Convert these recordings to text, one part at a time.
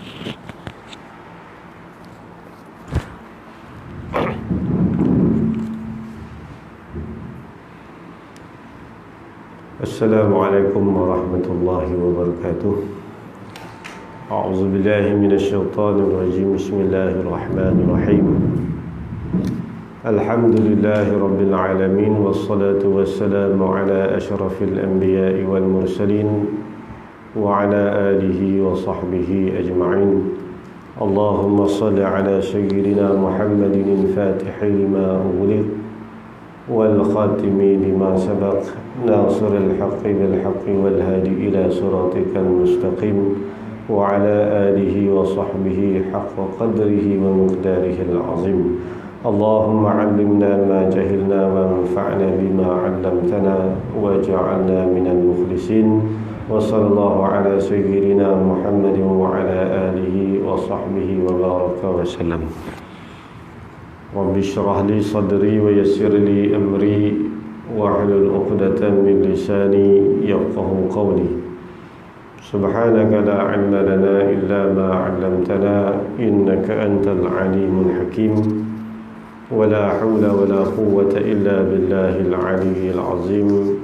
Assalamualaikum warahmatullahi wabarakatuh. A'udzu billahi minasyaitonir rajim. Bismillahirrahmanirrahim. Alhamdulillahi rabbil alamin, wassalatu wassalamu ala asyrafil anbiya'i wal mursalin wa ala alihi wa sahbihi ajma'in. Allahumma shalli ala sayyidina Muhammadin al-fatihi lima ughliq wal khatimi lima sabaq nasiril haqqi bil haqqi wal hadi ila siratikal mustaqim wa ala alihi wa sahbihi haqqa qadrihi wa miqdarihi al-azim. Allahumma 'allimna ma jahilna wa anfa'na bima 'allamtana waj'alna minal mukhlisin. Wa sallallahu ala sayyidina Muhammadin wa ala alihi wa sahbihi wa baraka wa sallam. Rabbi shrah li sadri wa yassir li amri wahlul 'uqdatam min lisani yafqahu qawli. Subhanaka la 'ilma lana illa ma 'allamtana innaka antal 'alimul hakim. Wala haula wala quwwata illa billahil 'aliyyil 'azim.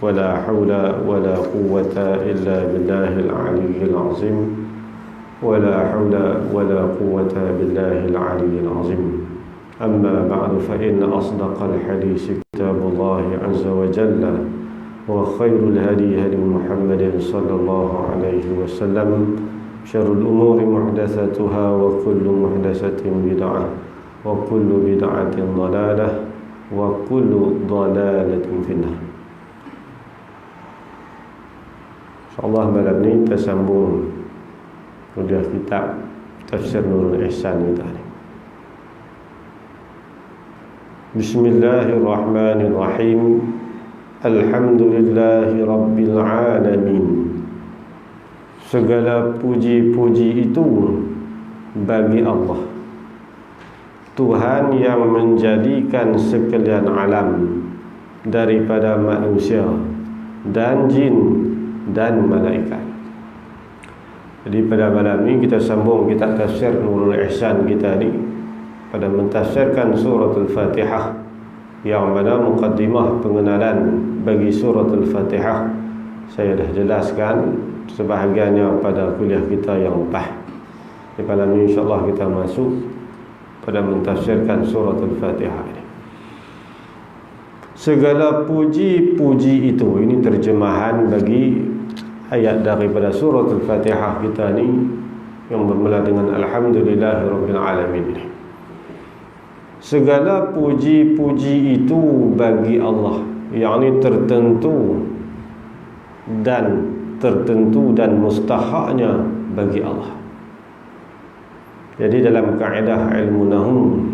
Wala haula wala quwwata illa billahil 'aliyyil 'azim. Wala haula wala quwwata billahil 'aliyyil 'azim. أما بعد فإن أصدق الحديث كتاب الله عز وجل وخير الهدي هدي محمد صلى الله عليه وسلم شر الأمور محدثاتها وكل محدثة بدعة وكل بدعة ضلالة وكل ضلالة في النار. InsyaAllah malam ini kita sambung kuliah kitab Tafsir Nurul Ihsan kita ni. Bismillahirrahmanirrahim. Alhamdulillahi Rabbil Alamin. Segala puji-puji itu bagi Allah, Tuhan yang menjadikan sekalian alam daripada manusia dan jin dan malaikat. Jadi pada malam ini kita sambung kitab Tafsir Nurul Ihsan kita ni pada mentafsirkan suratul Fatihah, yang mana muqaddimah pengenalan bagi suratul Fatihah saya dah jelaskan sebahagiannya pada kuliah kita yang lepas. Di malam ini insyaAllah kita masuk pada mentafsirkan suratul Fatihah ini. Segala puji-puji itu, ini terjemahan bagi ayat daripada suratul Fatihah kita ni yang bermula dengan Alhamdulillahirabbil alamin ini. Segala puji-puji itu bagi Allah, yakni tertentu dan mustahaknya bagi Allah. Jadi dalam kaedah ilmu nahwu,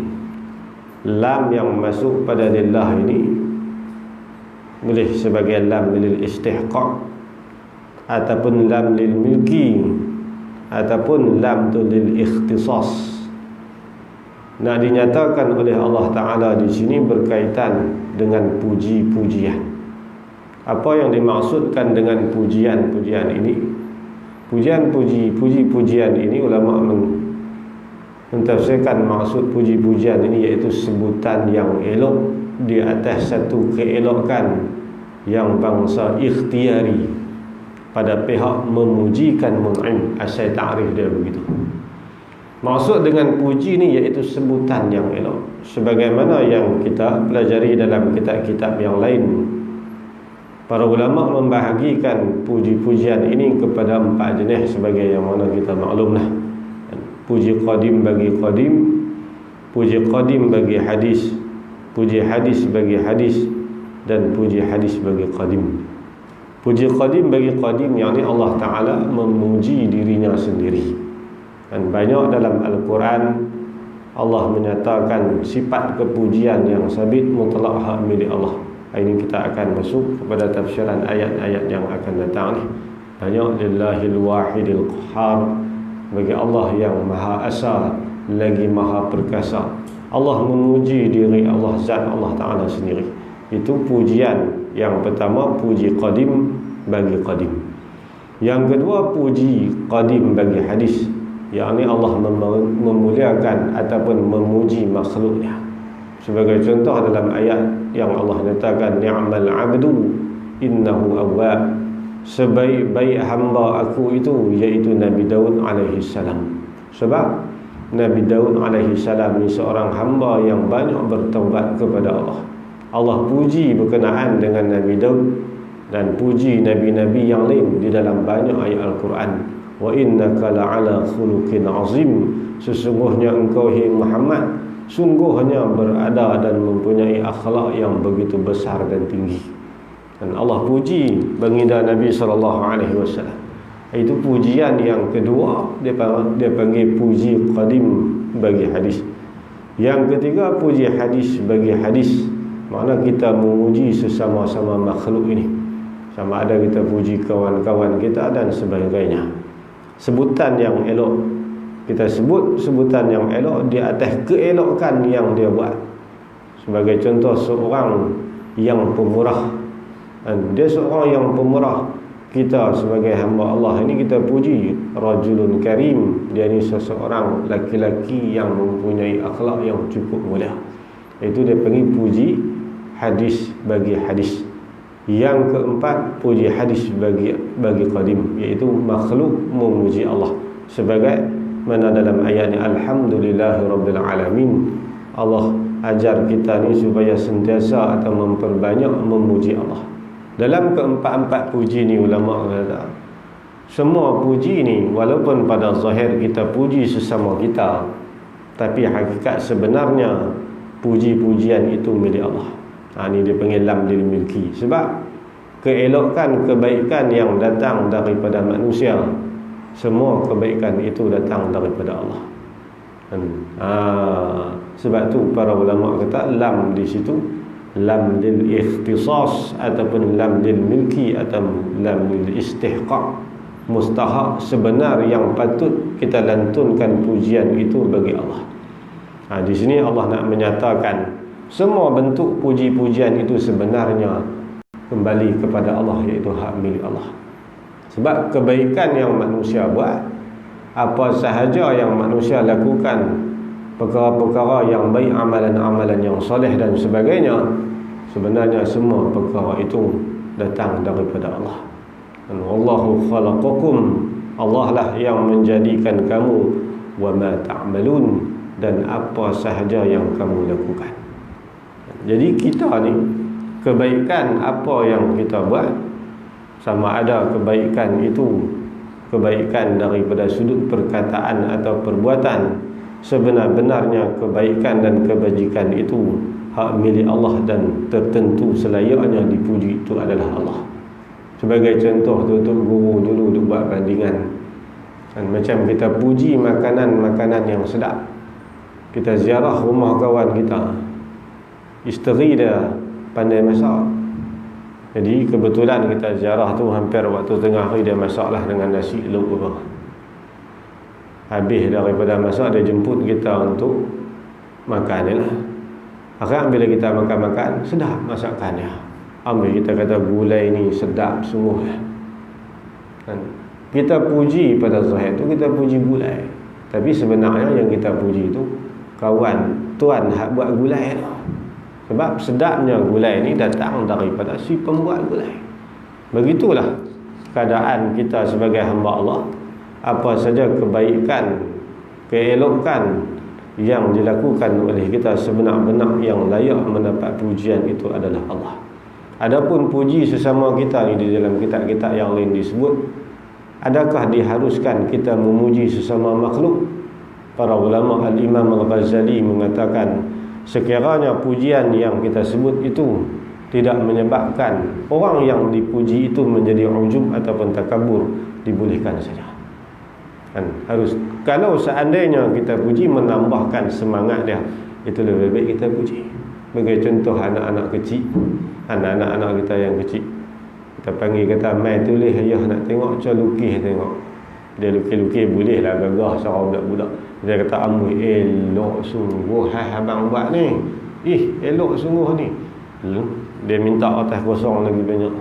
lam yang masuk pada lillah ini boleh sebagai lam lil istihqaq, ataupun lam lil milki, ataupun lam tu lil ikhtisas. Nak dinyatakan oleh Allah Ta'ala di sini berkaitan dengan puji-pujian. Apa yang dimaksudkan dengan pujian-pujian ini? Pujian ini ulama mentafsirkan maksud puji-pujian ini iaitu sebutan yang elok di atas satu keelokan yang bangsa ikhtiari pada pihak memujikan mun'im. Asal ta'rif dia begitu. Maksud dengan puji ni iaitu sebutan yang elok, sebagaimana yang kita pelajari dalam kitab-kitab yang lain. Para ulama membahagikan puji-pujian ini kepada 4 jenis sebagai yang mana kita maklumlah. Puji qadim bagi qadim, puji qadim bagi hadis, puji hadis bagi hadis, dan puji hadis bagi qadim. Puji qadim bagi qadim, yakni Allah Ta'ala memuji dirinya sendiri. Dan banyak dalam Al-Quran Allah menyatakan sifat kepujian yang sabit mutlak hak milik Allah. Ini kita akan masuk kepada tafsiran ayat-ayat yang akan datang ni. Banyak lillahil wahidil qahhar, bagi Allah yang maha asa lagi maha perkasa. Allah memuji diri Allah, zat Allah Ta'ala sendiri. Itu pujian yang pertama, puji qadim bagi qadim. Yang kedua, puji qadim bagi hadis. yakni Allah memuliakan ataupun memuji makhluknya. Sebagai contoh dalam ayat yang Allah nyatakan, ni'mal abdu innahu awwab, sebaik-baik hamba aku itu iaitu Nabi Daud alaihi salam. Sebab Nabi Daud alaihi salam ni seorang hamba yang banyak bertaubat kepada Allah. Allah puji berkenaan dengan Nabi Daud dan puji nabi-nabi yang lain di dalam banyak ayat Al-Quran. Wa innaka la'ala khuluqin azim, sesungguhnya engkau hai Muhammad sungguhnya berada dan mempunyai akhlak yang begitu besar dan tinggi. Dan Allah puji baginda Nabi SAW. Itu pujian yang kedua, dia panggil puji qadim bagi hadis. Yang ketiga, puji hadis bagi hadis, makna kita memuji sesama-sama makhluk ini, sama ada kita puji kawan-kawan kita dan sebagainya. Sebutan yang elok, kita sebut sebutan yang elok di atas keelokan yang dia buat. Sebagai contoh, seorang yang pemurah, dan dia seorang yang pemurah, kita sebagai hamba Allah ini kita puji rajulun karim, dia ni seseorang laki-laki yang mempunyai akhlak yang cukup mulia. Itu dia panggil puji hadis bagi hadis. Yang keempat, puji hadis bagi qadim, iaitu makhluk memuji Allah. Sebagai mana dalam ayat ni, alhamdulillahirabbil alamin, Allah ajar kita ni supaya sentiasa atau memperbanyak memuji Allah. Dalam keempat-empat puji ni, ulama kata semua puji ni walaupun pada zahir kita puji sesama kita, tapi hakikat sebenarnya puji-pujian itu milik Allah. Ini dia panggil lamdil milki. Sebab keelokan kebaikan yang datang daripada manusia, semua kebaikan itu datang daripada Allah. Sebab tu para ulama kata lam di situ lam lil ikhtisas ataupun lam lil milki atau lam lil istihqaq, mustahak, sebenar yang patut kita lantunkan pujian itu bagi Allah. Di sini Allah nak menyatakan semua bentuk puji-pujian itu sebenarnya kembali kepada Allah, iaitu hak milik Allah. Sebab kebaikan yang manusia buat, apa sahaja yang manusia lakukan, perkara-perkara yang baik, amalan-amalan yang soleh dan sebagainya, sebenarnya semua perkara itu datang daripada Allah. Dan wallahu khalaqakum, Allah lah yang menjadikan kamu, wa ma ta'malun, dan apa sahaja yang kamu lakukan. Jadi kita ni, kebaikan apa yang kita buat, sama ada kebaikan itu kebaikan daripada sudut perkataan atau perbuatan, sebenar-benarnya kebaikan dan kebajikan itu hak milik Allah dan tertentu selayaknya dipuji itu adalah Allah. Sebagai contoh, tutup guru dulu dia buat bandingan, dan macam kita puji makanan-makanan yang sedap. Kita ziarah rumah kawan kita, isteri dia pandai masak, jadi kebetulan kita ziarah tu hampir waktu tengah hari dia masaklah dengan nasi lauk apa. Habis daripada masak, dia jemput kita untuk makan ni lah. Akhirnya bila kita makan-makan, sedap masakannya. Ambil kita kata gulai ni sedap sungguh. Dan kita puji pada zahir tu, kita puji gulai, tapi sebenarnya yang kita puji itu kawan tuan hak buat gulai tu. Sebab sedapnya gulai ni datang daripada si pembuat gulai. Begitulah keadaan kita sebagai hamba Allah. Apa saja kebaikan, keelokan yang dilakukan oleh kita, sebenar-benar yang layak mendapat pujian itu adalah Allah. Adapun puji sesama kita ni di dalam kitab-kitab yang lain disebut, adakah diharuskan kita memuji sesama makhluk? Para ulama, Al-Imam Al-Ghazali mengatakan, sekiranya pujian yang kita sebut itu tidak menyebabkan orang yang dipuji itu menjadi ujub ataupun takabur, dibolehkan saja. Kan harus, kalau seandainya kita puji menambahkan semangat dia, itu lebih baik kita puji. Sebagai contoh, anak-anak kecil, anak-anak kita yang kecil, kita panggil, kata mai tulis ayah nak tengok, cuba lukis tengok. Dia lukis-lukis boleh lah gagah seorang budak-budak. Dia kata, amui elok sungguh abang buat ni, elok sungguh ni. Dia minta atas kosong lagi banyak.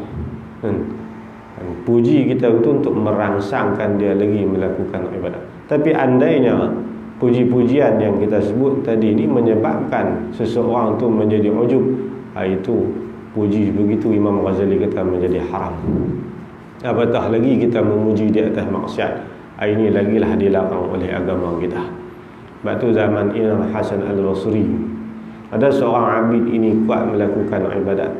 Puji kita itu untuk merangsangkan dia lagi melakukan ibadat. Tapi andainya puji-pujian yang kita sebut tadi ini menyebabkan seseorang tu menjadi ujub, itu puji begitu Imam Ghazali kata menjadi haram. Apatah lagi kita memuji di atas maksiat, ini lagilah dilarang oleh agama kita. Sebab tu zaman Imam Hasan Al-Basri, ada seorang abid ini kuat melakukan ibadat.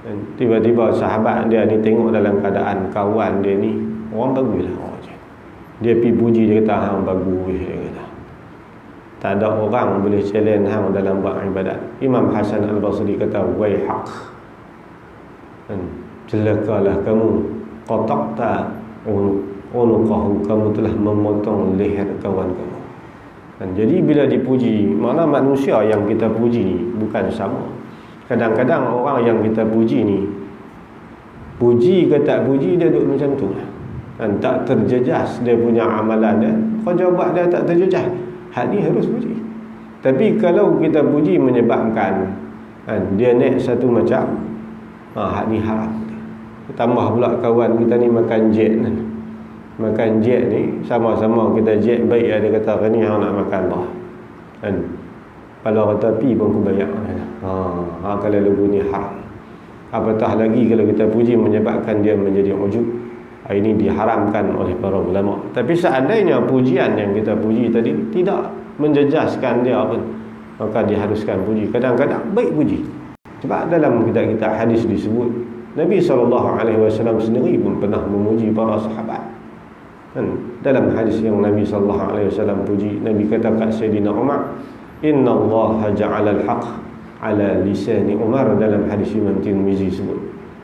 Dan tiba-tiba sahabat dia ni tengok dalam keadaan kawan dia ni orang baguslah orang. Dia pergi puji, dia kata hang bagus, dia kata. Tak ada orang boleh challenge hang dalam buat ibadat. Imam Hasan Al-Basri kata waihaq. Celakalah kamu, qatakta unuqahu, kamu telah memotong leher kawan kamu. Jadi bila dipuji, mana manusia yang kita puji ni bukan sama. Kadang-kadang orang yang kita puji ni, puji ke tak puji dia duduk macam tu lah. Tak terjejas dia punya amalan dia, kerja buat dia tak terjejas, hal ni harus puji. Tapi kalau kita puji menyebabkan dia naik satu macam, hal ni haram. Tambah pula kawan kita ni makan jet kan. Makan jet ni sama-sama kita jet baik, dia kata ni hang nak makan apa kan. Kalau kata pi pun aku bayar. Kalau lagu ni haram. Apatah lagi kalau kita puji menyebabkan dia menjadi ujub, ini diharamkan oleh para ulama. Tapi seandainya pujian yang kita puji tadi tidak menjejaskan dia pun, maka diharuskan puji. Kadang-kadang baik puji. Sebab dalam kitab-kitab hadis disebut Nabi SAW sendiri pun pernah memuji para sahabat. Dalam hadis yang Nabi SAW puji, Nabi kata kat Sayyidina Umar, Inna Allah ja'ala al-haq ala lisani Umar. Dalam hadis Imam Tirmizi sebut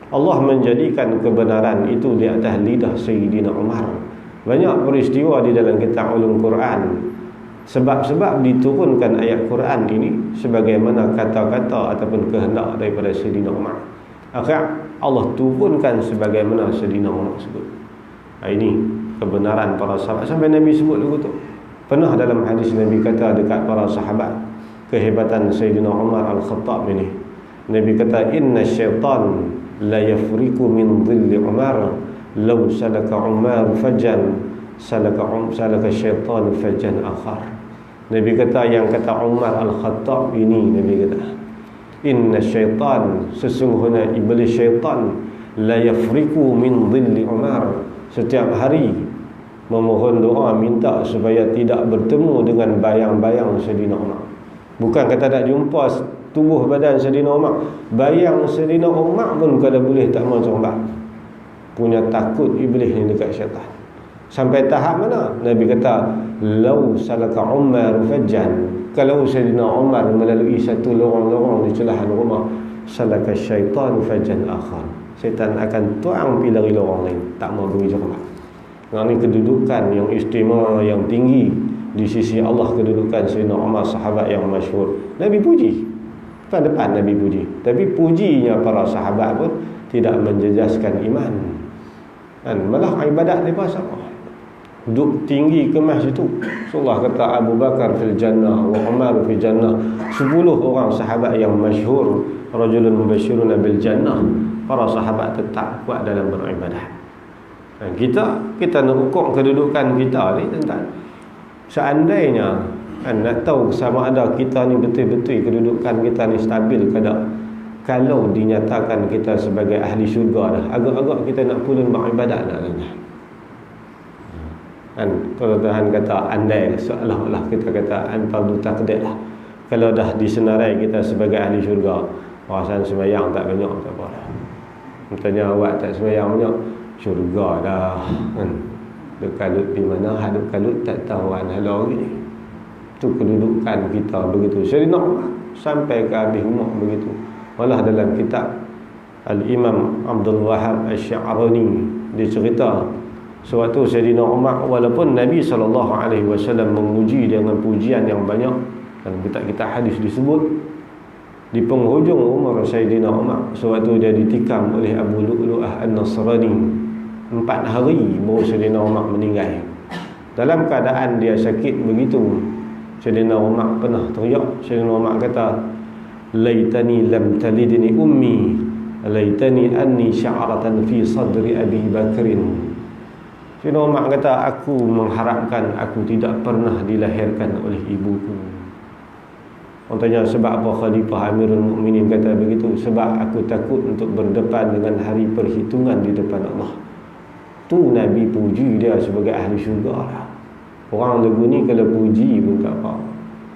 Allah menjadikan kebenaran itu di atas lidah Sayyidina Umar. Banyak peristiwa di dalam kitab ulum Quran, sebab-sebab diturunkan ayat Quran ini sebagaimana kata-kata ataupun kehendak daripada Sayyidina Umar. Akhirnya Allah turunkan sebagaimana Sayyidina Umar sebut. Ini kebenaran para sahabat. Sampai Nabi sebut lagu tu. Pernah dalam hadis Nabi kata dekat para sahabat, kehebatan Sayyidina Umar Al-Khattab ini. Nabi kata, Inna syaitan la yafriku min dhilli Umar law salaka Umar fajan salaka syaitan fajan akhar. Nabi kata, yang kata Umar Al-Khattab ini, Nabi kata, inna syaitan, sesungguhnya iblis syaitan, la yafriku min dhilli Umar, setiap hari memohon doa minta supaya tidak bertemu dengan bayang-bayang Sayyidina Umar. Bukan kata tak jumpa tubuh badan Sayyidina Umar, bayang Sayyidina Umar pun kalau boleh tak mau coba. Punya takut iblis ni dekat syaitan. Sampai tahap mana? Nabi kata, lau salaka Umar fajjan, kalau Sayyidina Umar melalui satu lorong-lorong di celahan rumah, salaka syaitan fajjan akhar, syaitan akan tuang pergi lari lorong lain, tak mau pergi coba. Ini kedudukan yang istimewa, yang tinggi di sisi Allah, kedudukan Sayyidina Umar, sahabat yang masyhur. Nabi puji, depan Nabi puji. Tapi pujinya para sahabat pun tidak menjejaskan iman. Malah ibadat mereka sama, duduk tinggi kemas itu. Rasulullah kata Abu Bakar fil jannah wa Umar fil jannah. 10 orang sahabat yang masyhur, rajulun mubasyirun bil jannah. Para sahabat tetap kuat dalam beribadat. Kita nak ukur kedudukan kita ni tentang, seandainya nak tahu sama ada kita ni betul-betul kedudukan kita ni stabil ke tak, kalau dinyatakan kita sebagai ahli syurga dah, agak-agak kita nak pulun beribadat dah. Kalau Tuhan kata andai, seolah-olah kita kata antardu taqdir lah, kalau dah disenarai kita sebagai ahli syurga, perasaan sembahyang tak banyak tak apa dah. Tanya awak tak sembahyang banyak, syurga dah Kalut di mana, hadap kalut tak tahu halau ni. Itu kedudukan kita begitu. Sayyidina Umar sampai ke habis umur begitu. Malah dalam kitab Al-Imam Abdul Wahab Asy-Sya'rani dia cerita, sewaktu Sayyidina Umar, walaupun Nabi SAW memuji dengan pujian yang banyak, dan kitab-kitab hadis disebut, di penghujung umur Sayyidina Umar, sewaktu dia ditikam oleh Abu Lu'lu'ah An-Nasrani, 4 hari baru Sayyidina Umar meninggal. Dalam keadaan dia sakit begitu, Sayyidina Umar pernah teriak. Sayyidina Umar kata, laitani lam talidni ummi, laitani anni sya'ratan fi sadri Abi Bakrin Sayyidina Umar kata, aku mengharapkan aku tidak pernah dilahirkan oleh ibuku. Orang tanya, sebab apa Khalifah Amirul Mukminin kata begitu? Sebab aku takut untuk berdepan dengan hari perhitungan di depan Allah. Tu Nabi puji dia sebagai ahli syurga lah. Orang lagu ni kalau puji pun tak apa,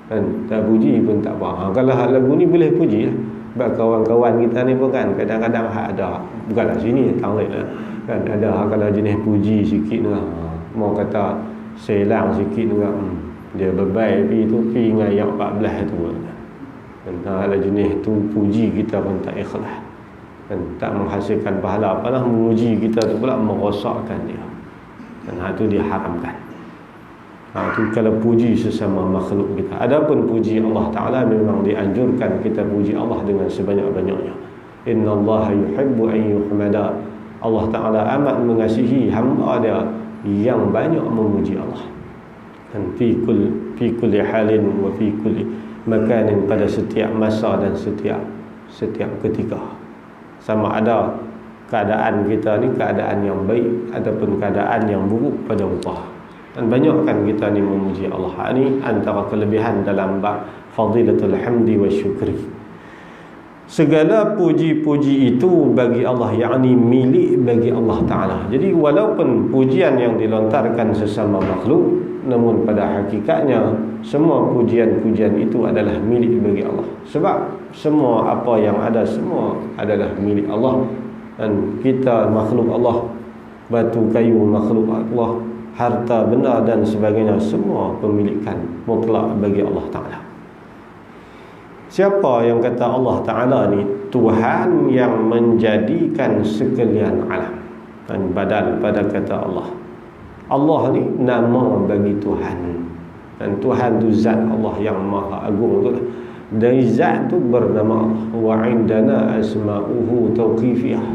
kan? Tak puji pun tak apa. Kalau lagu ni boleh puji lah. Sebab kawan-kawan kita ni pun kan kadang-kadang ada, bukanlah sini tarik lah, kan ada kalau jenis puji sikit lah, mau kata selang sikit juga, dia bebai pi tu pi dengan yang 14 tu kan. Kalau jenis tu puji kita pun tak ikhlas, kan, tak menghasilkan pahala, apalah memuji kita tu pula merosakkan dia, dan hal tu diharamkan. Itu kalau puji sesama makhluk kita. Adapun puji Allah Ta'ala memang dianjurkan kita puji Allah dengan sebanyak-banyaknya. Inna Allah yuhibbu an yuhmada. Allah Ta'ala amat mengasihi hamba dia yang banyak memuji Allah. Dan fi kulli halin wa fi kulli makanin, pada setiap masa dan setiap ketika. Sama ada keadaan kita ni keadaan yang baik ataupun keadaan yang buruk pada Allah. Dan banyakkan kita ni memuji Allah. Ini antara kelebihan dalam bab fadilatul hamdi wa syukri. Segala puji-puji itu bagi Allah, yakni milik bagi Allah Ta'ala. Jadi walaupun pujian yang dilontarkan sesama makhluk, namun pada hakikatnya semua pujian-pujian itu adalah milik bagi Allah. Sebab semua apa yang ada semua adalah milik Allah. Dan kita makhluk Allah, batu kayu makhluk Allah, harta benda dan sebagainya, semua pemilikan mutlak bagi Allah Ta'ala. Siapa yang kata Allah Ta'ala ni Tuhan yang menjadikan sekalian alam, dan badal pada kata Allah. Allah ni nama bagi Tuhan, dan Tuhan tu zat Allah yang maha agung tu lah. Dari zat tu bernama Allah. Wa indana asma'uhu tauqifiyah.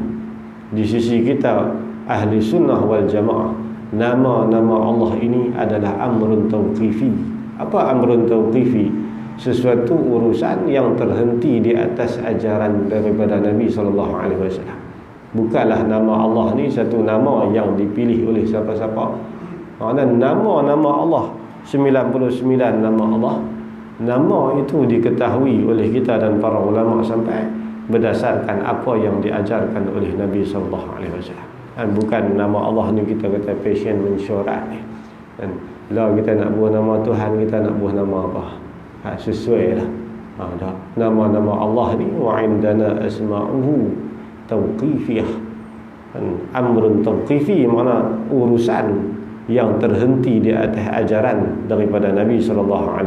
Di sisi kita ahli sunnah wal jamaah, nama-nama Allah ini adalah amrun tauqifi. Apa amrun tauqifi? Sesuatu urusan yang terhenti di atas ajaran daripada Nabi SAW. Bukanlah nama Allah ni satu nama yang dipilih oleh siapa-siapa. Dan nama-nama Allah 99 nama Allah, nama itu diketahui oleh kita dan para ulama sampai berdasarkan apa yang diajarkan oleh Nabi SAW. Dan bukan nama Allah ni kita kata passion mensyorat ni. Dan bila kita nak buah nama Tuhan, kita nak buah nama apa? Sesuai lah. Nama-nama Allah ni wa indana asma'uhu tauqifiyah. Amrun tauqifi makna urusan yang terhenti di atas ajaran daripada Nabi SAW.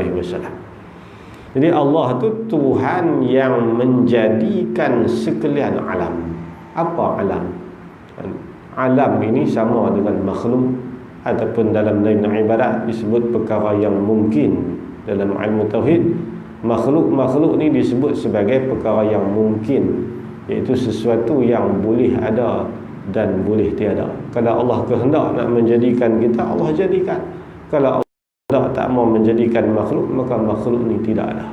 Jadi Allah tu Tuhan yang menjadikan sekalian alam. Apa alam? Alam ini sama dengan makhluk, ataupun dalam lain ibadat disebut perkara yang mungkin. Dalam ilmu tauhid, makhluk-makhluk ni disebut sebagai perkara yang mungkin, iaitu sesuatu yang boleh ada dan boleh tiada. Kalau Allah kehendak nak menjadikan kita, Allah jadikan. Kalau Allah tak mau menjadikan makhluk, maka makhluk ni tidak ada.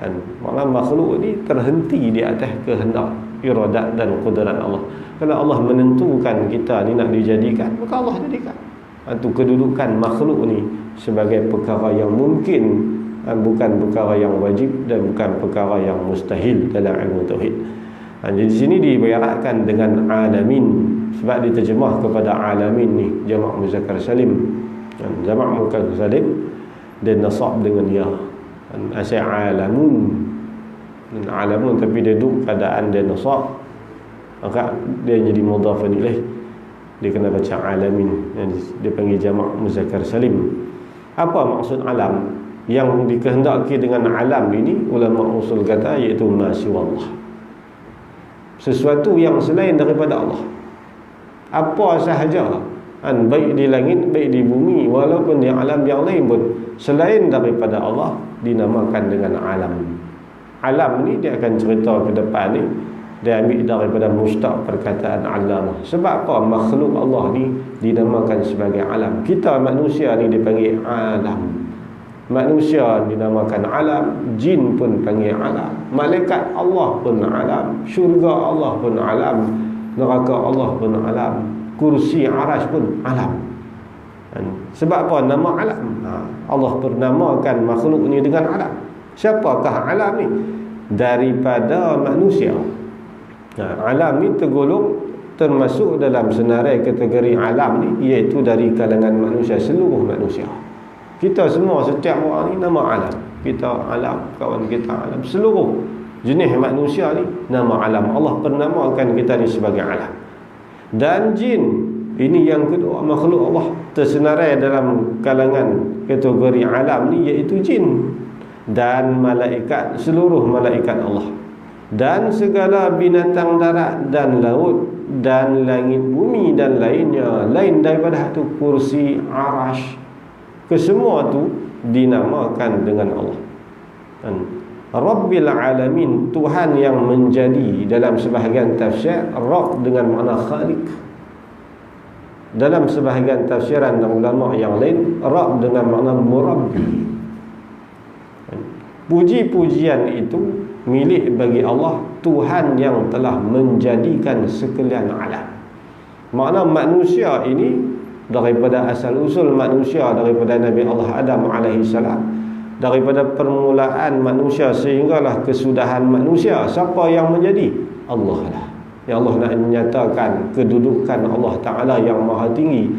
Dan malah makhluk ni terhenti di atas kehendak, iradat dan kudrat Allah. Kalau Allah menentukan kita ni nak dijadikan, maka Allah jadikan. Itu kedudukan makhluk ni sebagai perkara yang mungkin, bukan perkara yang wajib dan bukan perkara yang mustahil dalam ilmu tauhid. Jadi di sini diibaratkan dengan alamin, sebab diterjemah kepada alamin ni jamak muzakkar salim. Jamak muzakkar salim dan nasab dengan ya. Asal alamun, dan alamun tapi dia duduk keadaan dia nasab, maka dia jadi mudhaf ilaih, dia kena baca alamin. Dia panggil jamak muzakkar salim. Apa maksud alam? Yang dikehendaki dengan alam ini ulama usul kata iaitu ma siwallah, sesuatu yang selain daripada Allah. Apa sahaja, baik di langit, baik di bumi, walaupun di alam yang lain pun selain daripada Allah dinamakan dengan alam. Alam ni dia akan cerita ke depan ni, dia ambil daripada mustaq perkataan alam. Sebab apa makhluk Allah ni dinamakan sebagai alam? Kita manusia ni dipanggil alam. Manusia dinamakan alam, jin pun panggil alam, malaikat Allah pun alam, syurga Allah pun alam, neraka Allah pun alam, kursi arasy pun alam. Sebab apa? Nama alam. Allah bernamakan makhluk ni dengan alam. Siapakah alam ni? Daripada manusia. Alam ni termasuk dalam senarai kategori alam ni, iaitu dari kalangan manusia, seluruh manusia. Kita semua, setiap orang ni nama alam. Kita alam, kawan kita alam. Seluruh jenis manusia ni nama alam. Allah bernamakan kita ni sebagai alam. Dan jin, ini yang kedua makhluk Allah tersenarai dalam kalangan kategori alam ni, iaitu jin. Dan malaikat, seluruh malaikat Allah, dan segala binatang darat dan laut dan langit bumi dan lainnya, lain daripada itu, kursi, arash, kesemua tu dinamakan dengan Allah. Rabbil alamin, Tuhan yang menjadi. Dalam sebahagian tafsir, Rabb dengan makna Khaliq. Dalam sebahagian tafsiran dan ulama yang lain, Rabb dengan makna Murabbi. Puji-pujian itu milik bagi Allah, Tuhan yang telah menjadikan sekalian alam. Makna manusia ini, daripada asal-usul manusia, daripada Nabi Allah Adam AS, daripada permulaan manusia sehinggalah kesudahan manusia, siapa yang menjadi? Allah lah. Ya Allah nak menyatakan kedudukan Allah Ta'ala yang maha tinggi.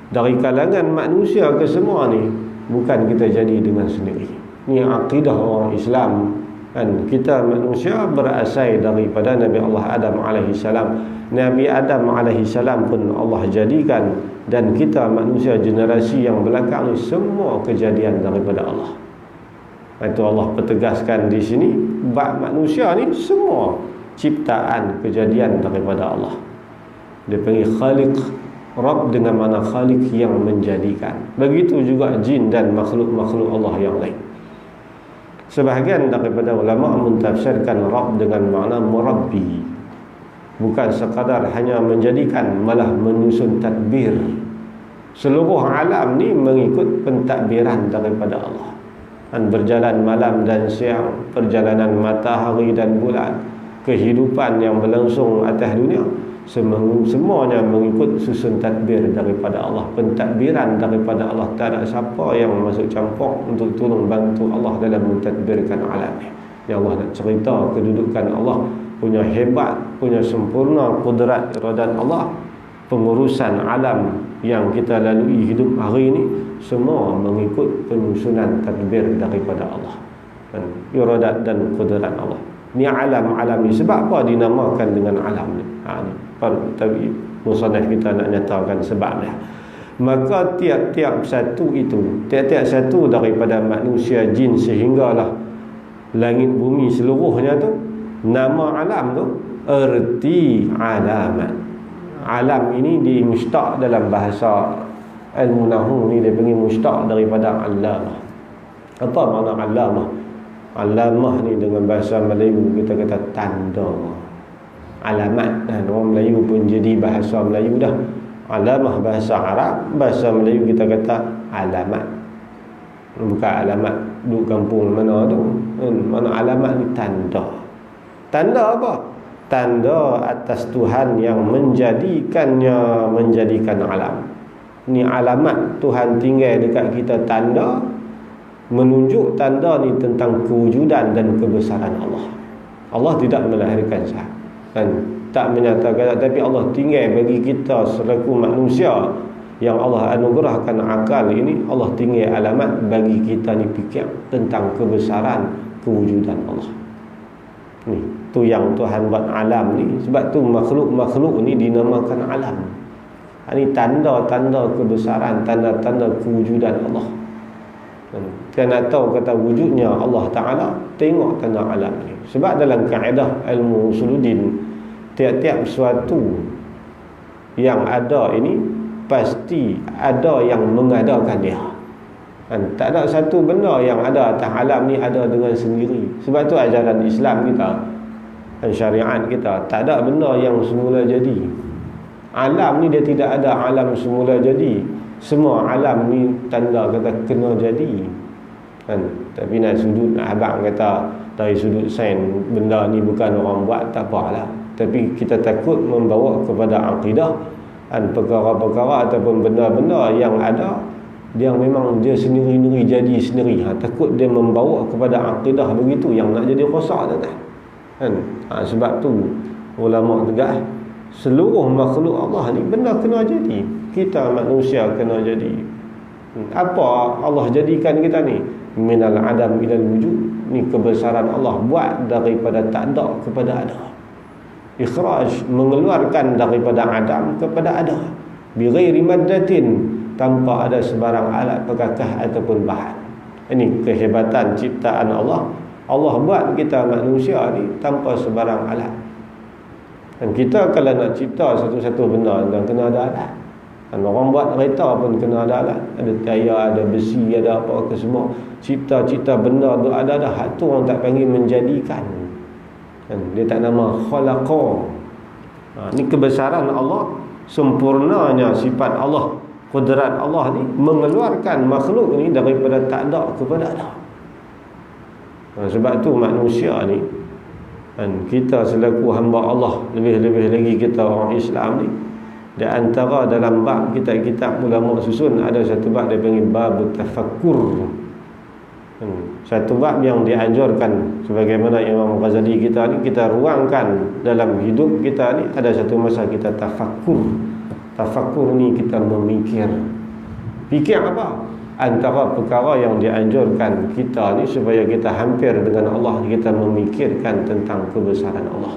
Dari kalangan manusia ke semua ni, bukan kita jadi dengan sendiri. Ini akidah orang Islam. Dan kita manusia berasal daripada Nabi Allah Adam AS. Nabi Adam AS pun Allah jadikan. Dan kita manusia generasi yang belakang ni, semua kejadian daripada Allah. Itu Allah pertegaskan di sini, bab manusia ni semua ciptaan kejadian daripada Allah. Dia panggil Khaliq. Rabb dengan makna Khaliq, yang menjadikan. Begitu juga jin dan makhluk-makhluk Allah yang lain. Sebahagian daripada ulama mentafsirkan Rabb dengan makna Murabbi. Bukan sekadar hanya menjadikan, malah menyusun tadbir. Seluruh alam ni mengikut pentadbiran daripada Allah. Dan berjalan malam dan siang, perjalanan matahari dan bulan, kehidupan yang berlangsung atas dunia, semuanya mengikut susun tadbir daripada Allah, pentadbiran daripada Allah. Tak ada siapa yang masuk campur untuk tolong bantu Allah dalam mentadbirkan alam ni. Ya Allah nak cerita kedudukan Allah, punya hebat, punya sempurna kudrat iradat Allah. Pengurusan alam yang kita lalui hidup hari ini, semua mengikut penyusunan tadbir daripada Allah, dan iradat dan kudrat Allah. Ni alam-alam ni. Sebab apa dinamakan dengan alam ni? Ni tapi musannaf kita nak nyatakan sebabnya. Maka tiap-tiap satu itu, tiap-tiap satu daripada manusia, jin sehinggalah langit bumi seluruhnya tu, nama alam tu erti alamat. Alam ini dimustaq dalam bahasa ilmu nahwu ni, dia panggil mustaq daripada alamah. Apa makna alamah? Alamah ni dengan bahasa Melayu kita kata tanda, alamat. Dan orang Melayu pun jadi bahasa Melayu dah. Alamah bahasa Arab, bahasa Melayu kita kata alamat. Bukan alamat duduk kampung mana tu. Mana alamat ni tanda. Tanda apa? Tanda atas Tuhan yang menjadikan alam. Ni alamat Tuhan tinggal dekat kita, tanda menunjuk tanda ni tentang kewujudan dan kebesaran Allah. Allah tidak melahirkan sah dan tak menyatakan, tapi Allah tinggal bagi kita selaku manusia yang Allah anugerahkan akal ini. Allah tinggal alamat bagi kita ni fikir tentang kebesaran kewujudan Allah. Ni tu yang Tuhan buat alam ni. Sebab tu makhluk-makhluk ni dinamakan alam. Ini tanda-tanda kebesaran, tanda-tanda kewujudan Allah. Kan tahu kata wujudnya Allah Ta'ala, tengok tanda alam ni. Sebab dalam kaedah ilmu usuluddin, tiap-tiap suatu yang ada ini pasti ada yang mengadakan dia. Dan tak ada satu benda yang ada atas alam ni ada dengan sendiri. Sebab tu ajaran Islam kita dan syariat kita, tak ada benda yang semula jadi. Alam ni dia tidak ada alam semula jadi. Semua alam ni tanda kata kena jadi. Kan? Tapi nak sudut abang kata dari sudut sains benda ni bukan orang buat, tak apalah. Tapi kita takut membawa kepada akidah perkara-perkara ataupun benda-benda yang ada dia memang dia sendiri-sendiri jadi sendiri. Takut dia membawa kepada akidah begitu yang nak jadi rosak kan. Sebab tu ulama tegas seluruh makhluk Allah ni benda kena jadi. Kita manusia kena jadi. Apa Allah jadikan kita ni? Minal adam ilal wujud. Ni kebesaran Allah buat daripada tak ada kepada ada. Ikhraj, mengeluarkan daripada adam kepada ada. Bi ghairi maddatin, tanpa ada sebarang alat perkakah ataupun bahan. Ini kehebatan ciptaan Allah. Allah buat kita manusia ni tanpa sebarang alat. Dan kita kalau nak cipta satu-satu benda dan kena ada alat. Dan orang buat kereta pun kena ada alat. Ada tayar, ada besi, ada apa ke semua. Cipta-cipta benda tu ada hak tu orang tak panggil menjadikan. Dan dia tak nama khalaqa. Ni kebesaran Allah, sempurnanya sifat Allah, kudrat Allah ni mengeluarkan makhluk ni daripada tak ada kepada ada. Sebab tu manusia ni, dan kita selaku hamba Allah, lebih-lebih lagi kita orang Islam ni, di antara dalam bab kitab-kitab ulama susun ada satu bab dia panggil bab tafakkur. Satu bab yang dianjurkan sebagaimana Imam Ghazali kita ni, kita ruangkan dalam hidup kita ni ada satu masa kita tafakkur. Tafakkur ni kita memikir. Fikir apa? Antara perkara yang dianjurkan kita ni supaya kita hampir dengan Allah, kita memikirkan tentang kebesaran Allah.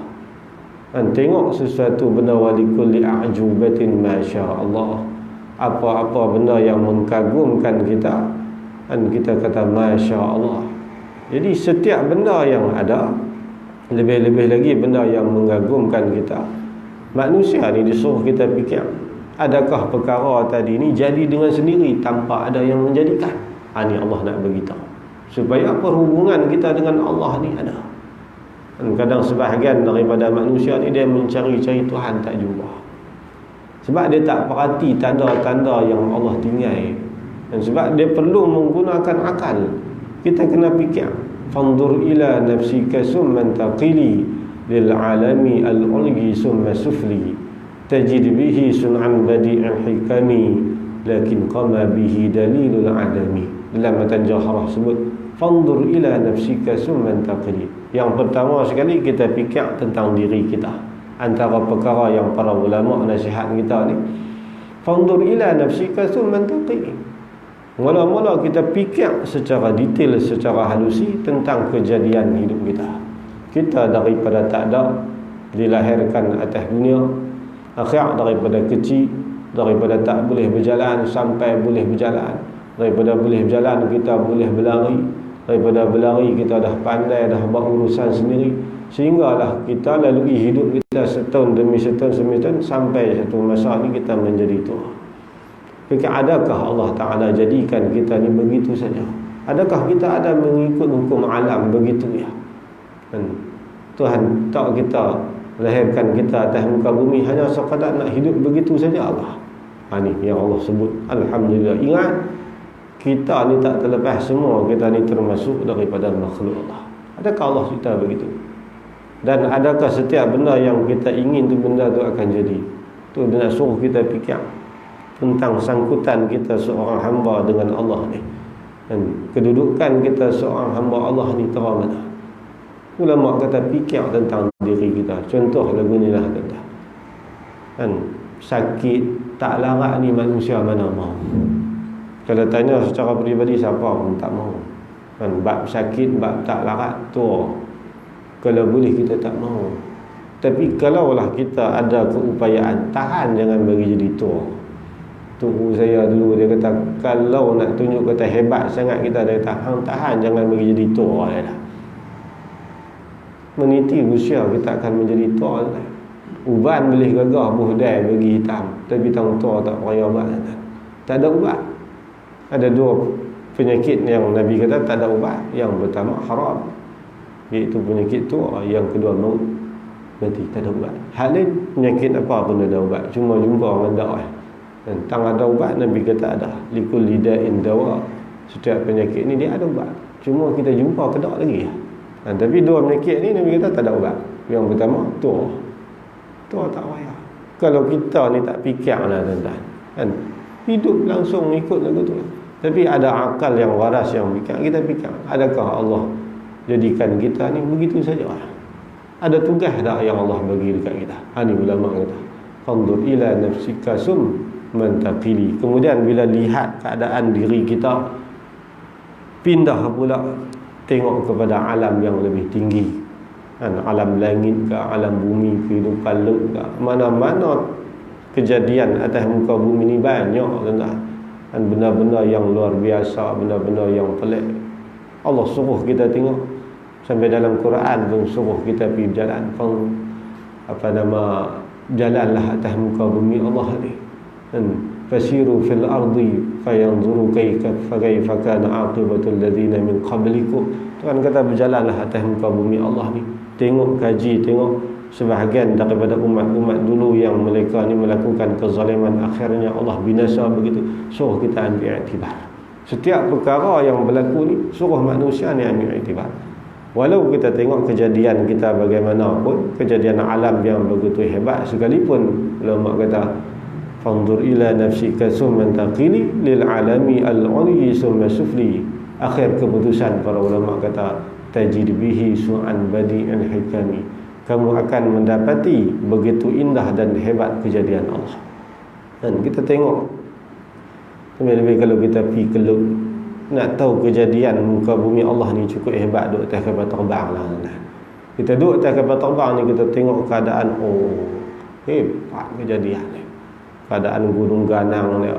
Dan tengok sesuatu benda walikulli a'jubatin masya-Allah. Apa-apa benda yang mengagumkan kita, dan kita kata masya-Allah. Jadi setiap benda yang ada, lebih-lebih lagi benda yang mengagumkan kita, manusia ni disuruh kita fikir, adakah perkara tadi ni jadi dengan sendiri tanpa ada yang menjadikan? Ni Allah nak beritahu supaya perhubungan kita dengan Allah ni ada. Dan kadang sebahagian daripada manusia ni dia mencari-cari Tuhan tak jumpa. Sebab dia tak perhati tanda-tanda yang Allah tinggal. Dan sebab dia perlu menggunakan akal. Kita kena fikir, fanzur ila nafsika summa taqili lil alami al-ulgi summa sufli tajid bihi sun'an badi'al hikami lakin qama bihi dalilul adami. Dalam matan Jahrah sebut fanzur ila nafsika summa taqili. Yang pertama sekali kita fikir tentang diri kita. Antara perkara yang para ulama nasihat kita ni, fanzur ila nafsika summa taqili. Mula-mula kita fikir secara detail, secara halusi tentang kejadian hidup kita. Kita daripada tak ada dilahirkan atas dunia, akhir daripada kecil, daripada tak boleh berjalan sampai boleh berjalan, daripada boleh berjalan kita boleh berlari, daripada berlari kita dah pandai, dah buat urusan sendiri, sehinggalah kita lalui hidup kita setahun demi setahun sampai satu masa ni kita menjadi tua. Adakah Allah Ta'ala jadikan kita ni begitu saja? Adakah kita ada mengikut hukum alam begitu ya? Dan Tuhan tak kita lahirkan kita atas muka bumi hanya sekadar nak hidup begitu saja Allah. Ni yang Allah sebut alhamdulillah. Ingat, kita ni tak terlepas, semua kita ni termasuk daripada makhluk Allah. Adakah Allah cerita begitu? Dan adakah setiap benda yang kita ingin tu benda tu akan jadi? Tu dia nak suruh kita fikir tentang sangkutan kita seorang hamba dengan Allah ni, dan kedudukan kita seorang hamba Allah ni terang mana. Ulama kata fikir tentang diri kita. Contoh lagu ni lah kata, kan, sakit tak larat ni manusia mana mau. Kalau tanya secara peribadi siapa pun tak mau. Kan, bab sakit, bab tak larat tu kalau boleh kita tak mau. Tapi kalaulah kita ada keupayaan, tahan jangan bagi jadi tua. Tuhu saya dulu dia kata, kalau nak tunjuk kata hebat sangat kita, dia kata tahan jangan bagi jadi tua dah. Meniti usia kita akan menjadi tua dah. Uban boleh gagah buhdai bagi hitam, tapi tang tua tak peraya ubat. Tak ada ubat. Ada dua penyakit yang Nabi kata tak ada ubat. Yang pertama haram, iaitu penyakit tua. Yang kedua maut, mati, tak ada ubat. Hal lain penyakit apa pun ada ubat, cuma jumpa orang dak tentang ada ubat. Nabi kata ada likulli da'in dawa. Setiap penyakit ni dia ada ubat, cuma kita jumpa ke tak lagi. Tapi dua penyakit ni Nabi kata tak ada ubat. Yang pertama tua tak payah. Kalau kita ni tak fikir lah tuan-tuan, kan? Hidup langsung ikut lagu tu. Tapi ada akal yang waras yang fikir, kita fikir, adakah Allah jadikan kita ni begitu saja? Ada tugas tak yang Allah bagi dekat kita? Ini ulama kata, fanzur ila nafsika summa taqili. Kemudian bila lihat keadaan diri kita, pindah pula tengok kepada alam yang lebih tinggi, kan? Alam langit ke, alam bumi, kehidupan laut ke, mana-mana kejadian atas muka bumi ni banyak, tuan-tuan. Dan benda-benda yang luar biasa, benda-benda yang pelik. Allah suruh kita tengok. Sampai dalam Quran pun suruh kita pergi berjalan. Jalanlah atas muka bumi Allah ni. Dan fasiru fil ardi fayanzuru kaifa kana aqibatul ladzina min qablikum. Tuhan kata berjalanlah atas muka bumi Allah ni. Tengok, kaji, tengok sebahagian daripada umat-umat dulu yang mereka ni melakukan kezaliman, akhirnya Allah binasa begitu. Suruh kita ambil iktibar. Setiap perkara yang berlaku ni suruh manusia ni ambil iktibar. Walau kita tengok kejadian kita bagaimanapun, kejadian alam yang begitu hebat sekalipun, ulama kata fanzur ila nafsika summa taqili lil alami al-'ulyi summa sufli. Akhir keputusan para ulama kata tajid bihi su'an badi'an hikami. Kamu akan mendapati begitu indah dan hebat kejadian Allah. Dan kita tengok, lebih-lebih kalau kita pergi ke laut, nak tahu kejadian muka bumi Allah ni cukup hebat. Duduk atas kapal terbang lah. Kita duduk atas kapal terbang ni, kita tengok keadaan, hebat kejadian ni. Keadaan gunung ganang ni.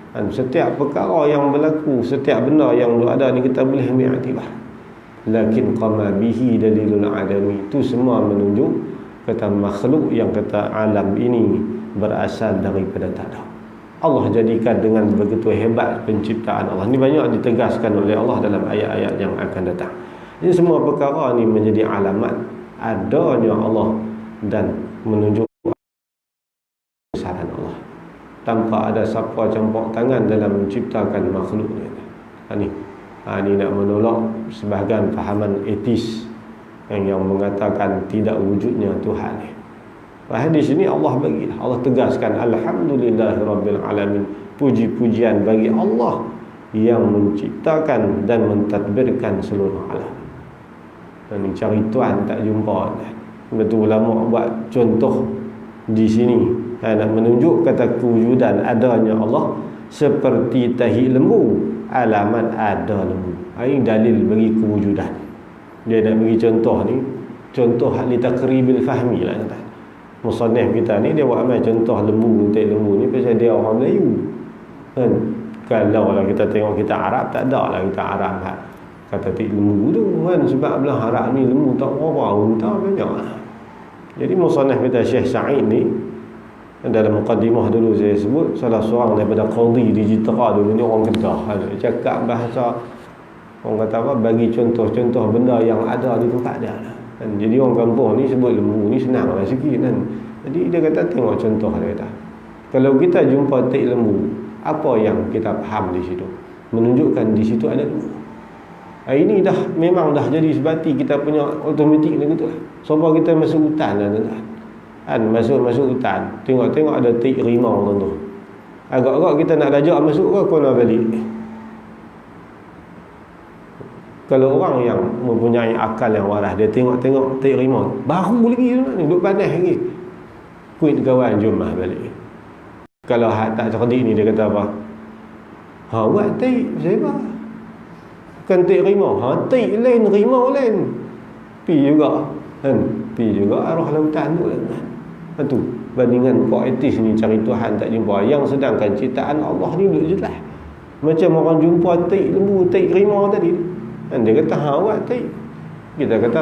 Dan setiap perkara yang berlaku, setiap benda yang ada ni, kita boleh ambil iktibar. Lakin qama bihi dalilul adami. Itu semua menunjuk kata makhluk yang kata alam ini berasal daripada tak ada. Allah jadikan dengan begitu hebat penciptaan Allah. Ini banyak ditegaskan oleh Allah dalam ayat-ayat yang akan datang. Ini semua perkara ni menjadi alamat adanya Allah dan menunjuk kebesaran Allah. Tanpa ada siapa campur tangan dalam menciptakan makhluk ni. Ini nak menolak sebahagian fahaman etis yang mengatakan tidak wujudnya Tuhan ni. Hadis ini Allah bagi, Allah tegaskan alhamdulillahirabbil alamin. Puji-pujian bagi Allah yang menciptakan dan mentadbirkan seluruh alam. Dan cari Tuhan tak jumpa. Betul ulama buat contoh di sini, nak menunjuk kata kewujudan adanya Allah seperti tahi lembu, alamat ada lembu. Ini dalil bagi kewujudan. Dia nak bagi contoh ni, contoh li taqribil fahmi lah. Musannif kita ni dia buat amal contoh lembu, untik lembu ni pasal dia orang Melayu. Kan? Kalau lah kita tengok kita Arab, tak ada lah kita Arab kata tik lembu tu kan, sebab belah Arab ni lembu tak berapa, unta banyak. Jadi musannif kita Syekh Sa'id ni dalam muqaddimah dulu saya sebut, salah seorang daripada qadhi di Jitra dulu ni orang Kedah, cakap bahasa orang kata apa, bagi contoh-contoh benda yang ada di tempat dia lah. Dan jadi orang kampung ni sebut lembu ni senanglah sikit kan. Jadi dia kata tengok contoh, dia kata kalau kita jumpa tik lembu, apa yang kita faham di situ? Menunjukkan di situ ada lembu. Ini dah memang dah jadi sebati kita punya automatik ni gitu lah. Sebab kita masuk hutan lah tuan-tuan. Kan masuk hutan, tengok-tengok ada tik rimau tuan-tuan. Agak-agak kita nak lajak masuk ke kena balik. Kalau orang yang mempunyai akal yang waras, dia tengok-tengok tik rimau baru lagi ni, duduk panas lagi, kuit kawan jom lah balik. Kalau tak cerdik ni dia kata apa? Buat tik siapa? Bukan tik rimau. Tik lain, rimau lain. Pi juga kan? Pi juga arwah lautan tu kan? Itu bandingan poetis ni, cari Tuhan tak jumpa. Yang sedangkan ciptaan Allah ni duduk jelas. Macam orang jumpa tik lembu, tik rimau tadi kan, dia kata buat tik. Kita kata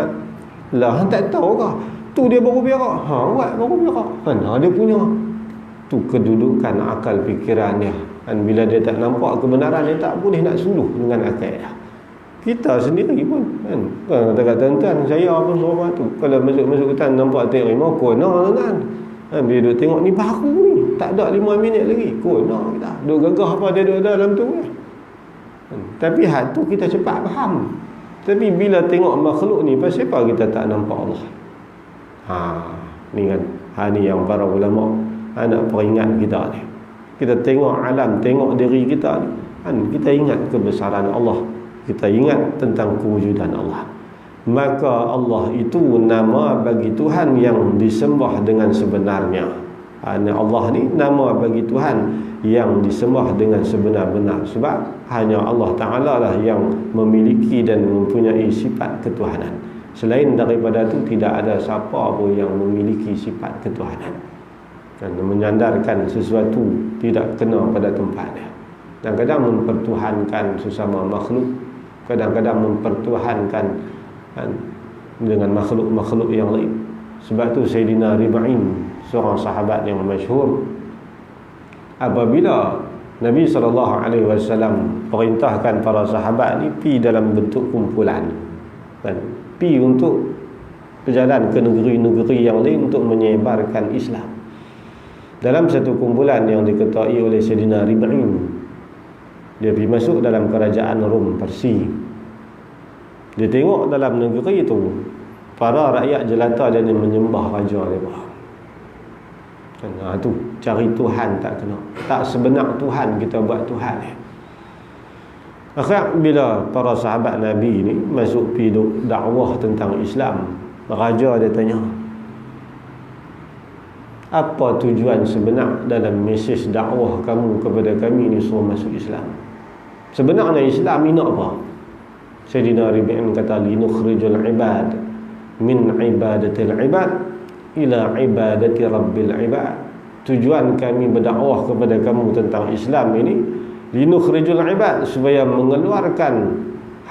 lah tak tahu ke tu dia baru berak, buat baru berak kan. Dia punya tu kedudukan akal fikiran dia kan. Bila dia tak nampak kebenaran, dia tak boleh nak suluh dengan akal dia. Kita sendiri pun kan, kata tuan-tuan saya pun seorang tu, kalau masuk hutan nampak tik rimau, kono kan. Bila duduk tengok ni baru ni, tak ada 5 minit lagi, kono kita duduk gagah apa dia duduk dalam tu kan. Tapi hal tu kita cepat faham. Tapi bila tengok makhluk ni, pasal apa kita tak nampak Allah? Ni kan, ni yang para ulama nak peringat kita ni. Kita tengok alam, tengok diri kita ni, kan kita ingat kebesaran Allah, kita ingat tentang kewujudan Allah. Maka Allah itu nama bagi Tuhan yang disembah dengan sebenarnya. Allah ni nama bagi Tuhan yang disembah dengan sebenar-benar, sebab hanya Allah Ta'ala lah yang memiliki dan mempunyai sifat ketuhanan. Selain daripada itu tidak ada siapa pun yang memiliki sifat ketuhanan. Dan menyandarkan sesuatu tidak kena pada tempatnya. Kadang-kadang mempertuhankan sesama makhluk, kadang-kadang mempertuhankan dengan makhluk-makhluk yang lain. Sebab tu Sayyidina Rib'in, seorang sahabat yang masyhur, apabila Nabi SAW perintahkan para sahabat ni pi dalam bentuk kumpulan, dan pi untuk berjalan ke negeri-negeri yang lain untuk menyebarkan Islam. Dalam satu kumpulan yang diketuai oleh Sayyidina Rib'in, dia pergi masuk dalam kerajaan Rom, Parsi. Dia tengok dalam negeri itu para rakyat jelata dan menyembah raja mereka. Tu cari Tuhan tak kena. Tak sebenar Tuhan kita buat Tuhan. Akhirnya bila para sahabat Nabi ni masuk pergi dakwah tentang Islam, raja dia tanya, apa tujuan sebenar dalam mesej dakwah kamu kepada kami ni suruh masuk Islam? Sebenarnya Islam ni nak apa? Sayyidina Rib'in kata, linukhrijul ibad min ibadatil ibad ila ibadati rabbil ibad. Tujuan kami berdakwah kepada kamu tentang Islam ini, linukhrijul ibad, supaya mengeluarkan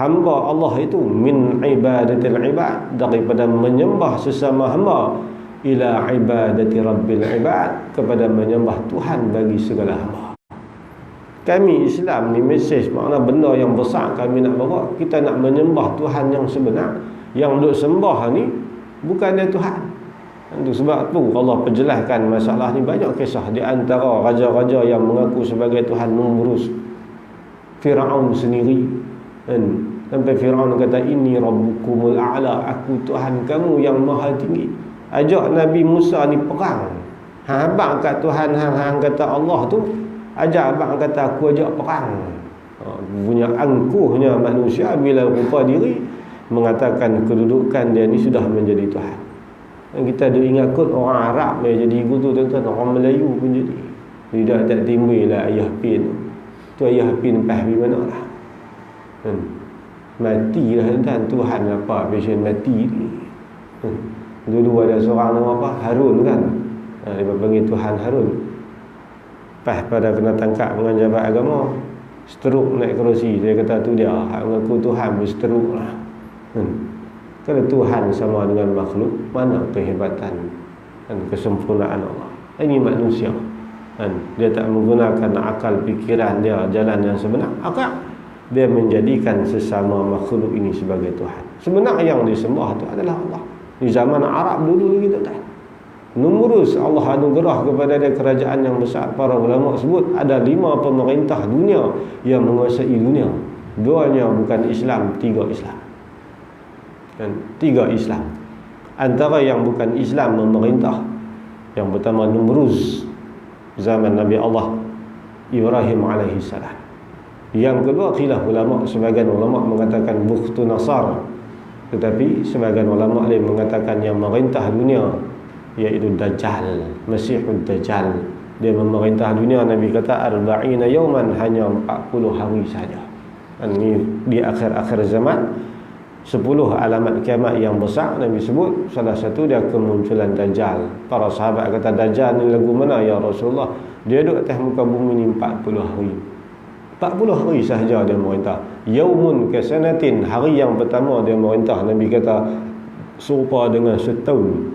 hamba Allah itu min ibadatil ibad, daripada menyembah sesama hamba, ila ibadati rabbil ibad, kepada menyembah Tuhan bagi segala hamba. Kami Islam ni mesej, makna benda yang besar kami nak bawa. Kita nak menyembah Tuhan yang sebenar. Yang duk sembah ni bukan dia Tuhan. Itu sebab tu Allah perjelaskan masalah ni. Banyak kisah di antara raja-raja yang mengaku sebagai Tuhan mengurus. Fir'aun sendiri, sampai Fir'aun kata, inni rabbukumul a'la, aku Tuhan kamu yang maha tinggi. Ajak Nabi Musa ni perang. Abang kat Tuhan hang kata Allah tu, ajak abang kata aku ajak perang. Punya angkuhnya manusia bila rupa diri mengatakan kedudukan dia ni sudah menjadi Tuhan. Dan kita ada ingat kot orang Arab yang jadi ibu tu, tuan-tuan, orang Melayu pun jadi. Tidak tak timbul lah ayah pin tu, ayah pin pas di mana lah. Mati lah tuan, Tuhan apa passion mati ni. Dulu ada seorang nama apa, Harun kan, dia panggil Tuhan Harun. Pas pada kena tangkap dengan jabat agama, stroke naik kerusi. Dia kata tu dia hak mengaku Tuhan bersteruk lah. Kalau Tuhan sama dengan makhluk, mana kehebatan dan kesempurnaan Allah? Ini manusia, dia tak menggunakan akal fikiran dia, jalan yang sebenar. Akal dia menjadikan sesama makhluk ini sebagai Tuhan. Sebenarnya yang disembah itu adalah Allah. Di zaman Arab dulu lagi tak. Numurus Allah anugerah kepada dia kerajaan yang besar. Para ulama sebut ada 5 pemerintah dunia yang menguasai dunia. 2-nya bukan Islam, 3 Islam. Dan 3 Islam. Antara yang bukan Islam memerintah, yang pertama Numruz, zaman Nabi Allah Ibrahim alaihi salam. Yang kedua khilaf ulama, sebagian ulama mengatakan Bukhtu Nasar, tetapi sebagian ulama lain mengatakan yang memerintah dunia iaitu Dajjal, Masihud Dajjal. Dia memerintah dunia, Nabi kata arba'ina yawman, hanya 40 hari saja. Dan ini di akhir-akhir zaman, 10 alamat kiamat yang besar Nabi sebut. Salah satu dia kemunculan Dajjal. Para sahabat kata, Dajjal ni lagu mana ya Rasulullah? Dia duduk atas muka bumi ni 40 hari. 40 hari sahaja dia merintah. Yaumun kasanatin, hari yang pertama dia merintah, Nabi kata serupa dengan setahun.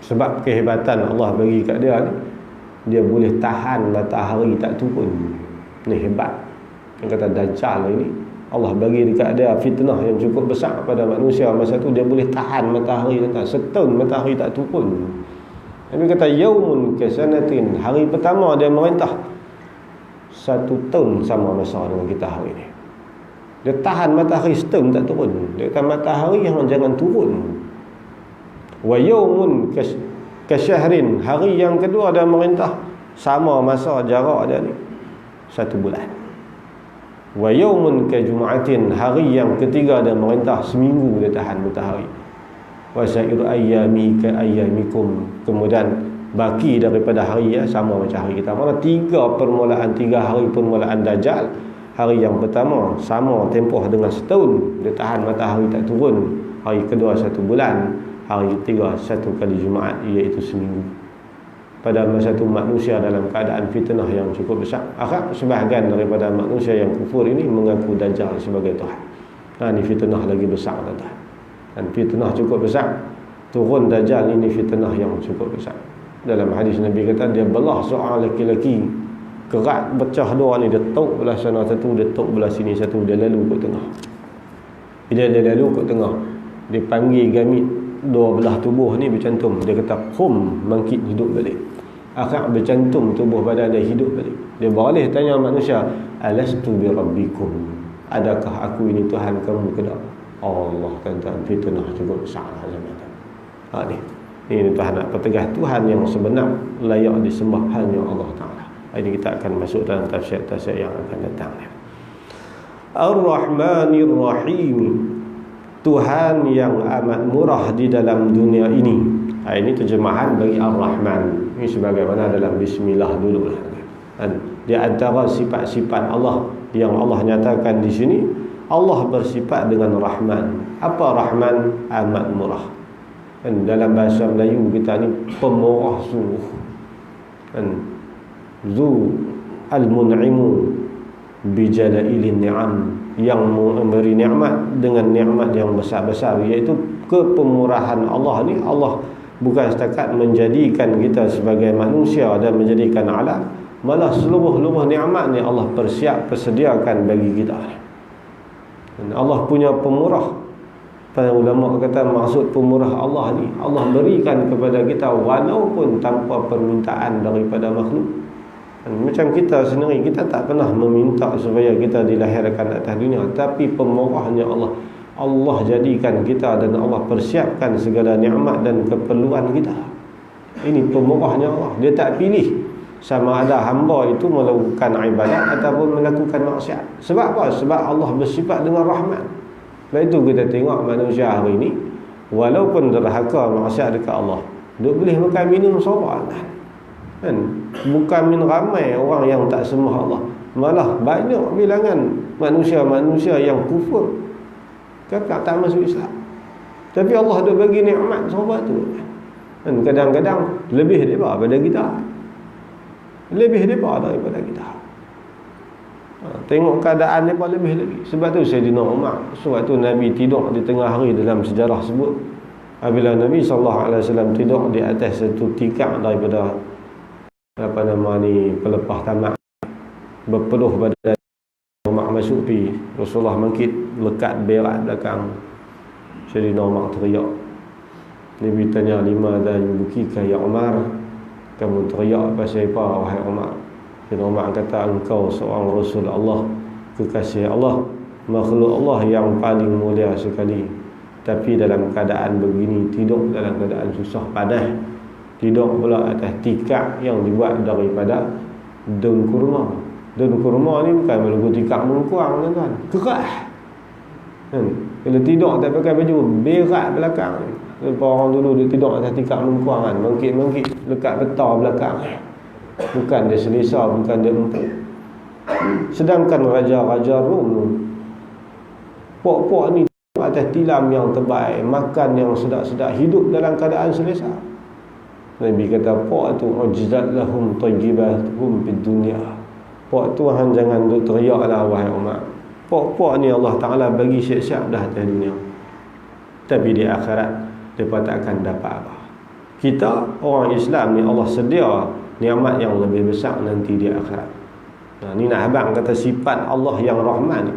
Sebab kehebatan Allah bagi kat dia ni, dia boleh tahan matahari tak turun. Ni hebat. Yang kata Dajjal ini, Allah bagi dekat dia fitnah yang cukup besar pada manusia. Masa tu dia boleh tahan matahari setahun matahari tak turun. Nabi kata yaumun kasanatin, hari pertama dia merintah 1 tahun sama masa dengan kita hari ni. Dia tahan matahari setahun tak turun. Dia kata matahari yang jangan turun. Wa yaumun Kasyahrin, hari yang kedua dia merintah, sama masa jarak dia ni 1 bulan. Wa yaumun ka jum'atin, hari yang ketiga dia merintah, seminggu dia tahan matahari. Wa sa'iru ayyami ka ayyamikum, kemudian baki daripada hari sama macam hari kita. Mana 3 hari permulaan Dajjal. Hari yang pertama sama tempoh dengan setahun, dia tahan matahari tak turun. Hari kedua 1 bulan, hari ketiga 1 kali Jumaat, iaitu seminggu. Pada masa itu manusia dalam keadaan fitnah yang cukup besar. Akak sebahagian daripada manusia yang kufur ini mengaku Dajjal sebagai Tuhan. Ini fitnah lagi besar, tuan-tuan. Dan fitnah cukup besar. Turun Dajjal ini fitnah yang cukup besar. Dalam hadis Nabi kata, dia belah seorang lelaki, kerat pecah dua ni, dia tok belah sana satu, dia tok belah sini satu, dia lalu ke tengah. Bila dia lalu ke tengah, dia panggil gamit dua belah tubuh ni bercantum. Dia kata, "Qum," bangkit hidup balik. Akhir bercantum tubuh badan dia hidup balik. Dia boleh tanya manusia, "Alastu bi rabbikum?" Adakah aku ini Tuhan kamu ke tak? Allah, tuan-tuan, fitnah cukup besar zaman tu. Ini Tuhan nak pertegas, Tuhan yang sebenar layak disembah hanya Allah Ta'ala. Ini kita akan masuk dalam tafsir-tafsir yang akan datang. Ar-Rahmanir Rahim, Tuhan yang amat murah di dalam dunia ini. Ini terjemahan bagi Ar-Rahman. Ini sebagaimana dalam Bismillah dulu. Di antara sifat-sifat Allah yang Allah nyatakan di sini, Allah bersifat dengan Rahman. Apa Rahman? Amat murah. Dalam bahasa Melayu kita ni pemurah sungguh. Zu al-mun'imu bijalailin ni'am, yang memberi nikmat dengan nikmat yang besar-besar, iaitu kepemurahan Allah ni. Allah bukan setakat menjadikan kita sebagai manusia dan menjadikan alam, malah seluruh nikmat ni Allah persediakan bagi kita. Dan Allah punya pemurah. Para ulama kata maksud pemurah Allah ni, Allah berikan kepada kita walaupun tanpa permintaan daripada makhluk. Macam kita sendiri, kita tak pernah meminta supaya kita dilahirkan atas dunia, tapi pemurahnya Allah, Allah jadikan kita dan Allah persiapkan segala nikmat dan keperluan kita. Ini pemurahnya Allah. Dia tak pilih sama ada hamba itu melakukan ibadat ataupun melakukan maksiat. Sebab apa? Sebab Allah bersifat dengan Rahman. Sebab itu kita tengok manusia hari ini, walaupun derhaka maksiat dekat Allah, dia boleh makan minum sorang kan? Bukan min ramai orang yang tak sembah Allah, malah banyak bilangan manusia-manusia yang kufur, kakak tak masuk Islam, tapi Allah dah bagi nikmat sebab tu kan? Kadang-kadang lebih daripada kita, lebih daripada kita. Tengok keadaan mereka lebih lagi. Sebab tu Sayyidina Umar, sebab tu Nabi tidur di tengah hari dalam sejarah sebut, apabila Nabi SAW tidur di atas satu tikar daripada pelepah tamak, berpeluh badan, Umar masuk pi, Rasulullah mangkit lekat berak belakang. Sayyidina Umar teriak. Nabi tanya, "Limadha yubkika ya Umar?" Kamu teriak pasal apa wahai Umar? Sayyidina Umar kata, "Engkau seorang Rasul Allah, kekasih Allah, makhluk Allah yang paling mulia sekali, tapi dalam keadaan begini, tidur dalam keadaan susah panas, tidur pula atas tikar yang dibuat daripada daun kurma." Daun kurma ni bukan melulu tikar mengkuang, tuan-tuan, keras kan? Bila tidur tak pakai baju, berat belakang. Lepas orang dulu dia tidur atas tikar mengkuang kan, mangkit-mangkit lekat betar belakang. Bukan dia selesa, bukan dia empuk. Sedangkan raja-raja Rom, puak-puak ni atas tilam yang terbaik, makan yang sedap-sedap, hidup dalam keadaan selesa. Nabi kata, puak tu ujzat lahum tayyibatuhum fid dunya. Puak tu hang jangan duk teriaklah wahai Umar. Puak-puak ni Allah Ta'ala bagi siap-siap dah atas dunia, tapi di akhirat mereka tak akan dapat apa. Kita orang Islam ni Allah sedia nikmat yang lebih besar nanti di akhirat. Ni nak abang kata sifat Allah yang Rahman ni,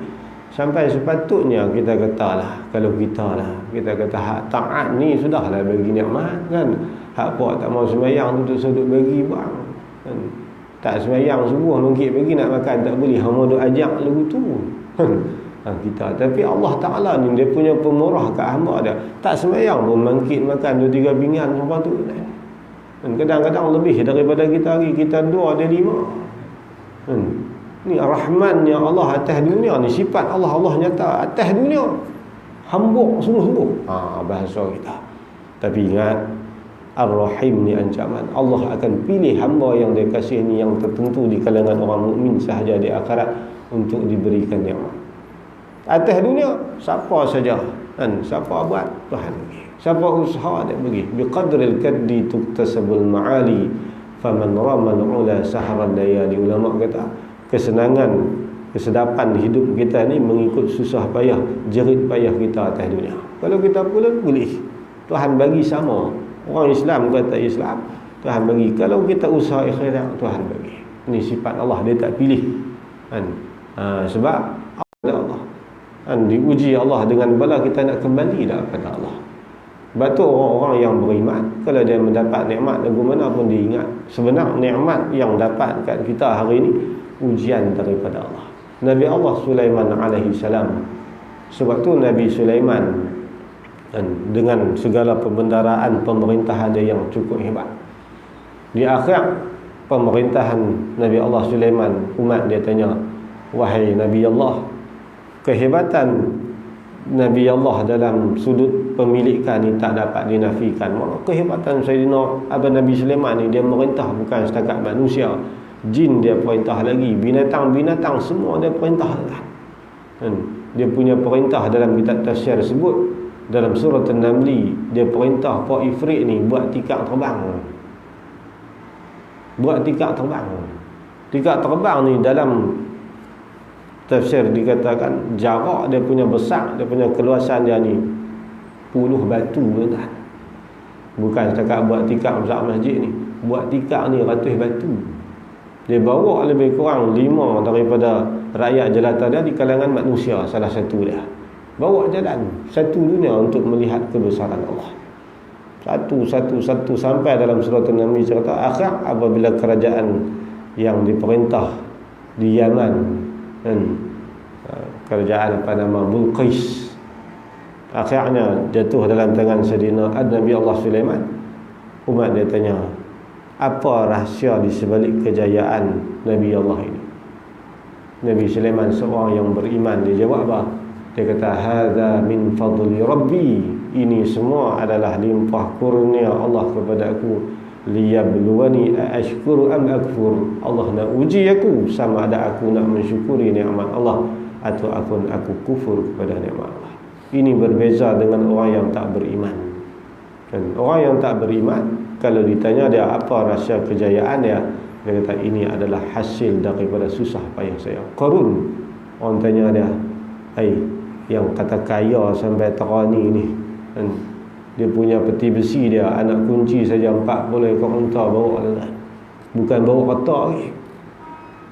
sampai sepatutnya kita katalah, kalau kita kata hak taat ni sudahlah bagi nikmat kan. Hak puak tak mau sembahyang tu sudut bagi bang kan. Tak sembahyang subuh mungkin bagi nak makan tak boleh, hang mau duk ajak lagu tu kita. Tapi Allah Ta'ala ni dia punya pemurah kat hamba dia, tak sembahyang pun mangkit makan 2-3 pinggan sampai tu. Dan kadang-kadang lebih daripada kita hari, kita 2, dia 5. Ni rahmannya Allah atas dunia ni, sifat Allah nyata atas dunia. Hambuk sungguh-sungguh. Bahasa kita. Tapi ingat, Ar-Rahim ni ancaman. Allah akan pilih hamba yang dia kasih ni, yang tertentu di kalangan orang mukmin sahaja di akhirat, untuk diberikan nikmat. Atas dunia siapa saja, siapa buat, Tuhan bagi. Siapa usaha, dia bagi. Biqadril kaddi tuktasabul ma'ali, faman ramal ula sahara layali. Ulama kata, kesenangan, kesedapan hidup kita ni mengikut susah payah, jerit payah kita atas dunia. Kalau kita boleh, Tuhan bagi sama. Orang Islam kata Islam, Tuhan bagi. Kalau kita usaha akhirat, Tuhan bagi. Ini sifat Allah, dia tak pilih. Sebab Allah diuji Allah dengan bala, kita nak kembali dah kepada Allah. Sebab tu orang-orang yang beriman, kalau dia mendapat nikmat lagu mana pun dia ingat, sebenarnya nikmat yang dapat kat kita hari ini ujian daripada Allah. Nabi Allah Sulaiman alaihi salam, sebab tu Nabi Sulaiman dengan segala pembendaraan pemerintahan dia yang cukup hebat, di akhir pemerintahan Nabi Allah Sulaiman, umat dia tanya, wahai Nabi Allah, kehebatan Nabi Allah dalam sudut pemilikan ni tak dapat dinafikan. Maka kehebatan Sayyidina Nabi Sulaiman ni, dia merintah bukan setakat manusia, jin dia perintah lagi, binatang-binatang semua dia perintah. Dia punya perintah dalam kitab tafsir sebut, dalam surah An-Namli, dia perintah Pak Ifrit ni buat tikar terbang. Buat tikar terbang. Tikar terbang ni dalam tafsir dikatakan jarak dia punya besar, dia punya keluasan dia ni puluh batu, kan? Bukan setakat buat tikar besar masjid ni, buat tikar ni ratus batu. Dia bawa lebih kurang 5 daripada rakyat jelata dia di kalangan manusia, salah satu dia bawa jalan satu dunia untuk melihat kebesaran Allah. Satu sampai dalam surah An-Naml cerita akhir, apabila kerajaan yang diperintah di Yaman, kerajaan Bulqis, akhirnya jatuh dalam tangan Sayyidina Nabi Allah Sulaiman. Umat dia tanya, apa rahsia di sebalik kejayaan Nabi Allah ini? Nabi Sulaiman seorang yang beriman, dia jawab apa? Dia kata, hadza min fadli rabbi, ini semua adalah limpah kurnia Allah kepada aku, liyabluwani ashkuru am akfur. Allah nak uji aku sama ada aku nak mensyukuri nikmat Allah atau aku kufur kepada nikmat Allah. Ini berbeza dengan orang yang tak beriman. Dan orang yang tak beriman, kalau ditanya dia apa rahsia kejayaan dia, dia kata ini adalah hasil daripada susah payah saya. Qarun, orang tanya dia, yang kata kaya sampai terani ni, dia punya peti besi dia, anak kunci saja 40 ekor unta bawa, bukan bawa kereta lagi.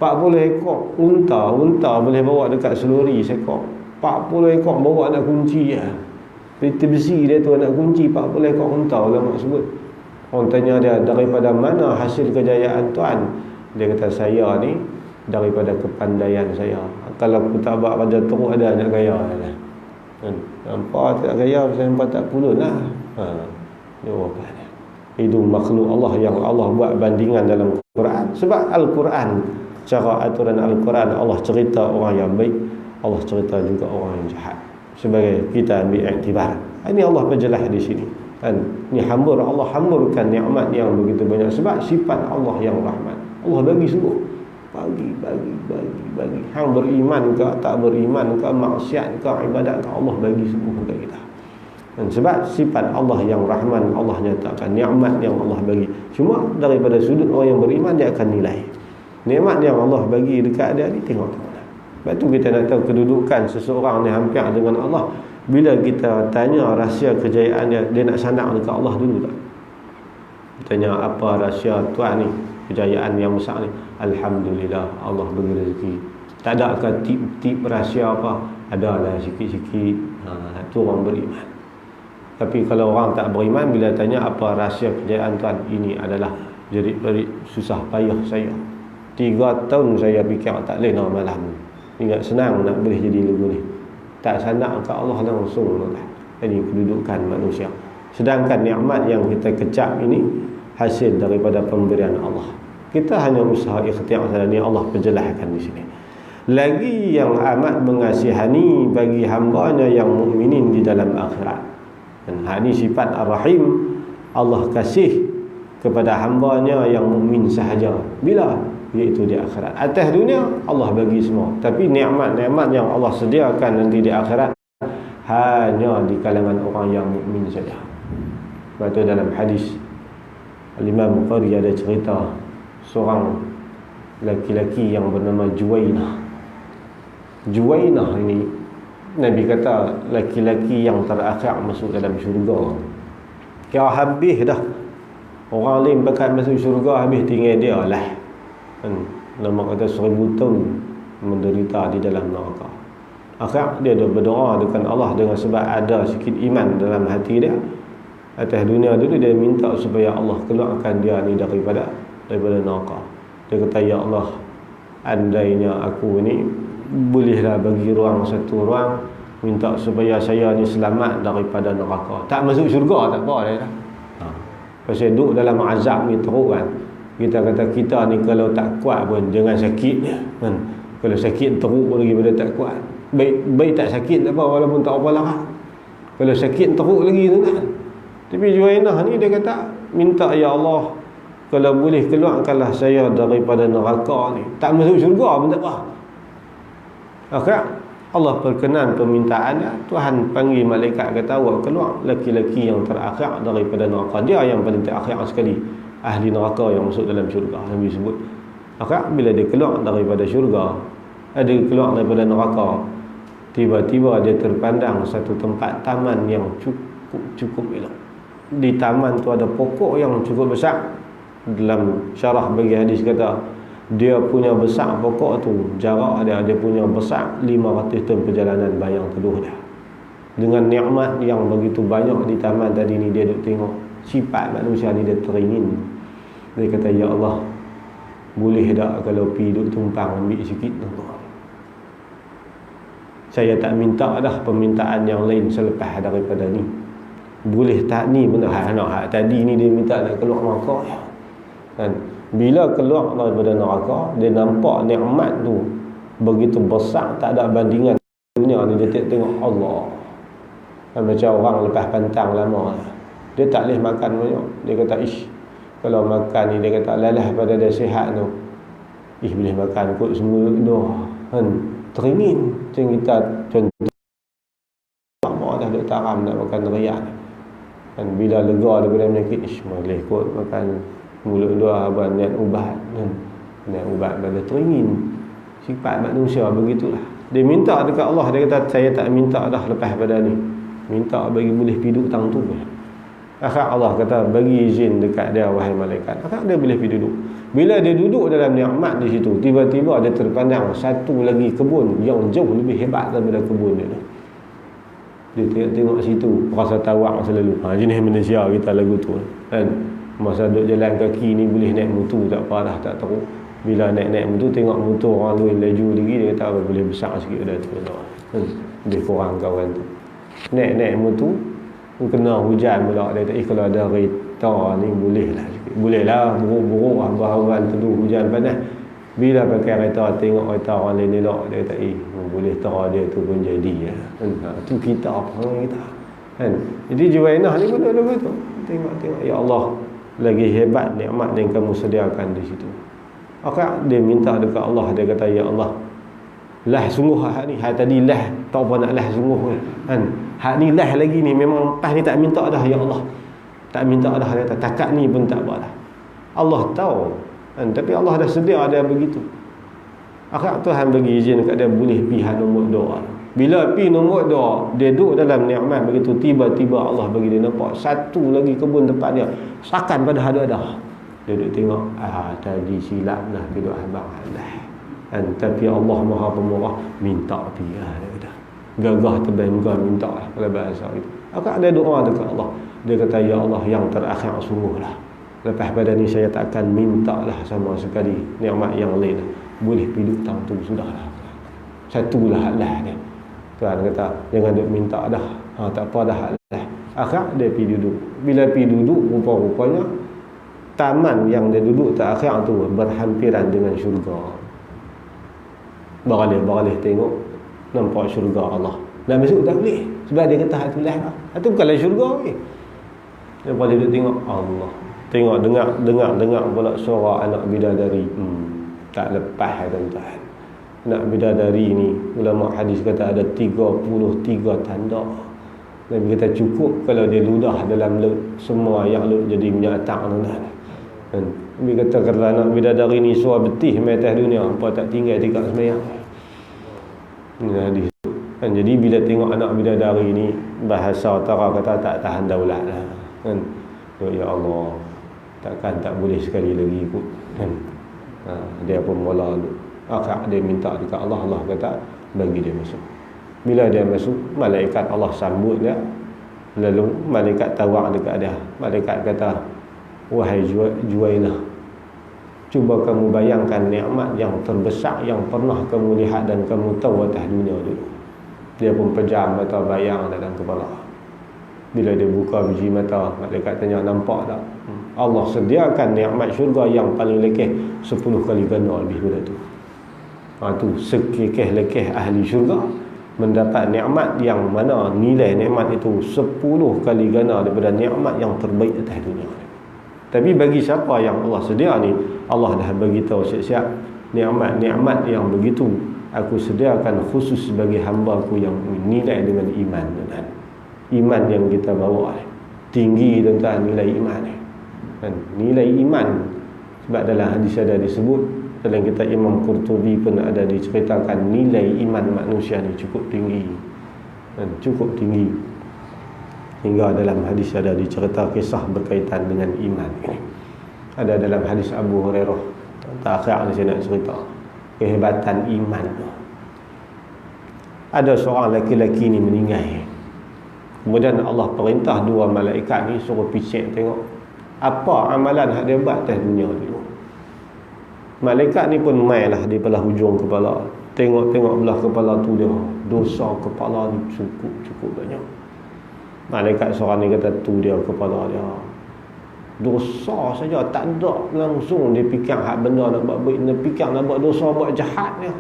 40 ekor unta boleh bawa dekat seluri sekor. 40 ekor bawa anak kunci je. Peti besi dia tu anak kunci, 40 ekor unta, ulama sebut. Orang tanya dia, daripada mana hasil kejayaan tuan? Dia kata, saya ni daripada kepandaian saya. Kalau aku tak buat kerja teruk, ada anak gaya lah. Nampak tak gaya, sampai tak pulun lah. Jawapannya, itu makhluk Allah yang Allah buat bandingan dalam Quran. Sebab Al-Quran, cara aturan Al-Quran, Allah cerita orang yang baik, Allah cerita juga orang yang jahat, sebagai kita ambil iktibar. Ini Allah berjelas di sini. Ini hambur, Allah hamburkan nikmat yang begitu banyak. Sebab sifat Allah yang rahmat, Allah bagi sungguh, bagi. Hang beriman ke tak beriman ke, maksiat ke ibadat ke, Allah bagi sungguh kepada kita. Dan sebab sifat Allah yang rahman, Allah nyatakan nikmat yang Allah bagi. Cuma daripada sudut orang yang beriman, dia akan nilai nikmat yang Allah bagi dekat dia ni, tengok mana. Sebab tu kita nak tahu kedudukan seseorang ni hampir dengan Allah. Bila kita tanya rahsia kejayaan dia nak sandang dekat Allah dulu tak? Tanya apa rahsia tuan ni, kejayaan yang besar ni? Alhamdulillah, Allah bagi rezeki. Tak ada ke tip-tip rahsia apa? Adalah sikit-sikit. Itu orang beriman. Tapi kalau orang tak beriman, bila tanya apa rahsia kejayaan tuan, ini adalah jerit-jerit susah payah saya. 3 tahun saya fikir tak lena malam. Ingat senang nak boleh jadi lagu ni. Tak sandang ke Allah langsung. Ini kedudukan manusia. Sedangkan nikmat yang kita kecap ini, hasil daripada pemberian Allah. Kita hanya usaha ikhtiar saja, ni Allah penjelaskan di sini. Lagi yang amat mengasihani bagi hamba-Nya yang mukminin di dalam akhirat. Dan ini sifat Ar-Rahim. Allah kasih kepada hamba-Nya yang mukmin sahaja. Bila? Iaitu di akhirat. Atas dunia Allah bagi semua, tapi nikmat-nikmat yang Allah sediakan nanti di akhirat hanya di kalangan orang yang mukmin saja. Sebab itu dalam hadis Al-Imam Bukhari ada cerita seorang laki-laki yang bernama Juwainah. Juwainah ini Nabi kata laki-laki yang terakhir masuk dalam syurga. Kira habis dah, orang lain bakal masuk syurga, habis tinggal dia lah. Nama kata 1000 tahun menderita di dalam neraka. Akhir dia berdoa dengan Allah dengan sebab ada sikit iman dalam hati dia. Atas dunia dulu dia minta supaya Allah keluarkan dia ni daripada neraka. Dia kata, ya Allah, andainya aku ni bolehlah bagi ruang satu ruang, minta supaya saya ni selamat daripada neraka. Tak masuk syurga tak apa dah. Pasal duduk dalam azab ni teruk kan. Kita kata kita ni kalau tak kuat pun jangan sakit kan. Kalau sakit teruk lagi pada tak kuat. Baik tak sakit tak apa, walaupun tak apa lah. Kalau sakit teruk lagi tu kan. Tapi Juwainah ni dia kata, minta ya Allah, kalau boleh keluarkanlah saya daripada neraka ni. Tak masuk syurga pun tak apa. Akhirnya Allah perkenan permintaannya. Tuhan panggil malaikat, kata awak keluar laki-laki yang terakhir daripada neraka. Dia yang paling terakhir sekali ahli neraka yang masuk dalam syurga. Nabi sebut. Akhirnya bila dia keluar daripada syurga, dia keluar daripada neraka, tiba-tiba dia terpandang satu tempat taman yang cukup elok. Di taman tu ada pokok yang cukup besar. Dalam syarah bagi hadis kata, dia punya besar pokok tu, jarak dia punya besar 500 tahun perjalanan bayang teduh dia. Dengan nikmat yang begitu banyak di taman tadi ni, dia duk tengok sifat manusia ni, dia teringin. Dia kata, ya Allah, boleh tak kalau pergi duk tumpang ambil sikit tu? Saya tak minta dah permintaan yang lain selepas daripada ni. Boleh tak ni benar tadi ni dia minta nak keluar neraka kan. Bila keluar daripada neraka, dia nampak nikmat tu begitu besar, tak ada bandingan dunia ni. Dia tengok Allah kan, macam orang lepas pantang lama, dia tak boleh makan banyak. Dia kata, ish, kalau makan ni, dia kata lalah pada dia sihat tu, ish, boleh makan kot semua dah kan. Teringin macam kita contoh lama dah duk taram nak makan riak kan. Bila lega daripada penyakit, ish, boleh kot makan mulut dua abang niat ubat kan. Niat ubat pada teringin. Sifat manusia begitulah. Dia minta dekat Allah, dia kata saya tak minta dah lepas pada ni, minta bagi boleh piduk tang tu. Akhir Allah kata bagi izin dekat dia wahai malaikat. Akhir dia boleh pergi duduk. Bila dia duduk dalam nikmat di situ, tiba-tiba dia terpandang satu lagi kebun yang jauh lebih hebat daripada kebun dia. Dia tengok situ, rasa tawak selalu. Jenis manusia kita lagu tu kan. Masa duduk jalan kaki ni boleh naik motor tak apa dah, tak teruk. Bila naik motor, tengok motor orang tu laju lagi, dia kata boleh besar sikit dah tu kan. Lebih kurang kawan tu. Naik motor, kena hujan pula. Dia kata kalau ada kereta ni boleh lah sikit. Boleh lah, buruk-buruk abang-abang teduh hujan panas. Bila pakai kereta, tengok kereta orang lain elok, dia kata boleh tahu dia tu pun jadi ya. Tu kita apa kita kan. Jadi Juwainah ni pun lagu tu, tengok ya Allah, lagi hebat nikmat yang kamu sediakan di situ. Maka dia minta dekat Allah, dia kata ya Allah, lah sungguh hak ni, hak tadi lah tak apa nak lah sungguh kan. Hak ni lah lagi ni memang pas ni tak minta dah ya Allah. Tak minta dah, dia kata takat ni pun tak apa dah. Allah tahu kan, tapi Allah dah sedia dia begitu. Akhir Tuhan bagi izin dekat dia boleh pergi nombor doa. Bila pergi nombor doa, dia duduk dalam nikmat begitu, tiba-tiba Allah bagi dia nampak satu lagi kebun depan dia, sakan pada ada. Dia duduk tengok, tadi silap lah tidur abang lah kan. Tapi Allah Maha Pemurah, minta pergi dia kata. Gagah tebal muka minta lah kalau bahasa itu. Akhir dia doa dekat Allah. Dia kata ya Allah yang terakhir sungguhlah, lepas pada ni saya tak akan minta lah sama sekali nikmat yang lain. Boleh hidup tang tu sudahlah. Satulah lah dia. Tuhan kata jangan duk minta dah. Tak apa dah lah. Akhir dia pergi duduk. Bila pergi duduk, rupa-rupanya taman yang dia duduk tak akhir tu berhampiran dengan syurga. Beralih tengok nampak syurga Allah. Nak masuk tak boleh sebab dia kata hak tulah lah. Itu bukanlah syurga ni. Lepas dia duduk tengok Allah. Tengok dengar pula suara anak bidadari. Tak lepas tuan-tuan. Anak bidadari ni ulama hadis kata ada 33 tanda. Nabi kata cukup kalau dia ludah dalam laut, semua yang laut jadi minyak tak tuan-tuan. Nabi kata kalau anak bidadari ni suara betih mai atas dunia, apa tak tinggal tikak sembahyang. Ini hadis. Jadi bila tengok anak bidadari ni, bahasa utara kata tak tahan daulat lah. Ya Allah, takkan tak boleh sekali lagi ikut. Dia pun mula akak dia minta dekat Allah, Allah kata bagi dia masuk. Bila dia masuk, malaikat Allah sambut dia. Lalu malaikat tawak dekat dia. Malaikat kata, wahai Juwailah, cuba kamu bayangkan nikmat yang terbesar yang pernah kamu lihat dan kamu tahu atas dunia dulu. Dia pun pejam mata bayang dalam kepala. Bila dia buka biji mata, malaikat tanya, nampak tak? Allah sediakan nikmat syurga yang paling lekeh 10 kali ganda lebih daripada tu. Tu sekekeh-lekeh ahli syurga mendapat nikmat yang mana nilai nikmat itu 10 kali ganda daripada nikmat yang terbaik atas dunia. Tapi bagi siapa yang Allah sedia ni, Allah dah bagi tahu siap-siap nikmat-nikmat yang begitu aku sediakan khusus bagi hamba-Ku yang nilai dengan iman, tuan. Iman yang kita bawa tinggi, tuan, nilai iman ni. Dan nilai iman, sebab dalam hadis ada disebut, dalam kitab Imam Qurtubi pun ada diceritakan nilai iman manusia ni cukup tinggi. Dan cukup tinggi. Hingga dalam hadis ada dicerita kisah berkaitan dengan iman ini. Ada dalam hadis Abu Hurairah. Terakhir ni saya nak cerita kehebatan iman. Ada seorang lelaki ni meninggal. Kemudian Allah perintah 2 malaikat ni suruh picit tengok apa amalan hak dia buat atas dunia dulu. Malaikat ni pun mailah di belah hujung kepala. Tengok-tengok belah kepala tu dia, dosa kepala ni cukup banyak. Malaikat seorang ni kata tu dia kepala dia. Dosa saja tak ada, langsung dia fikir hak benda nak buat baik, dia fikir nak buat dosa, buat jahat dia.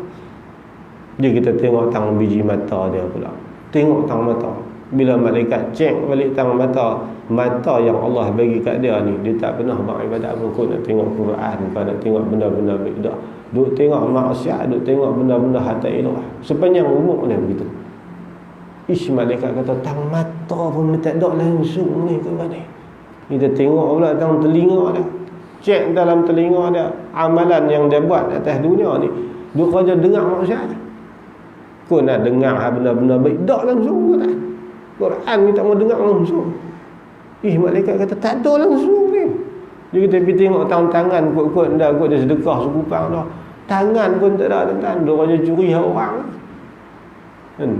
Dia kita tengok tang biji mata dia pula. Tengok tang mata. Bila malaikat cek balik tang mata, mata yang Allah bagi kat dia ni, dia tak pernah buat ibadat pun, nak tengok Quran, nak tengok benda-benda baik dah. Duk tengok maksiat, duk tengok benda-benda hak tak elok. Sepanjang umur dia begitu. Malaikat kata tang mata pun tak ada langsung ni ke mana. Kita tengok pula tang telinga dia. Cek dalam telinga dia, amalan yang dia buat atas dunia ni, dia kerja dengar maksiat. Kau nak dengar benda-benda baik tak langsung ke tak? Quran ni tak mau dengar langsung. Malaikat kata tak ada langsung ni. Dia kita pergi tengok tangan kot-kot dah kot dia sedekah sekupang dah. Tangan pun tak ada, tuan. Dia kerja curi hak orang.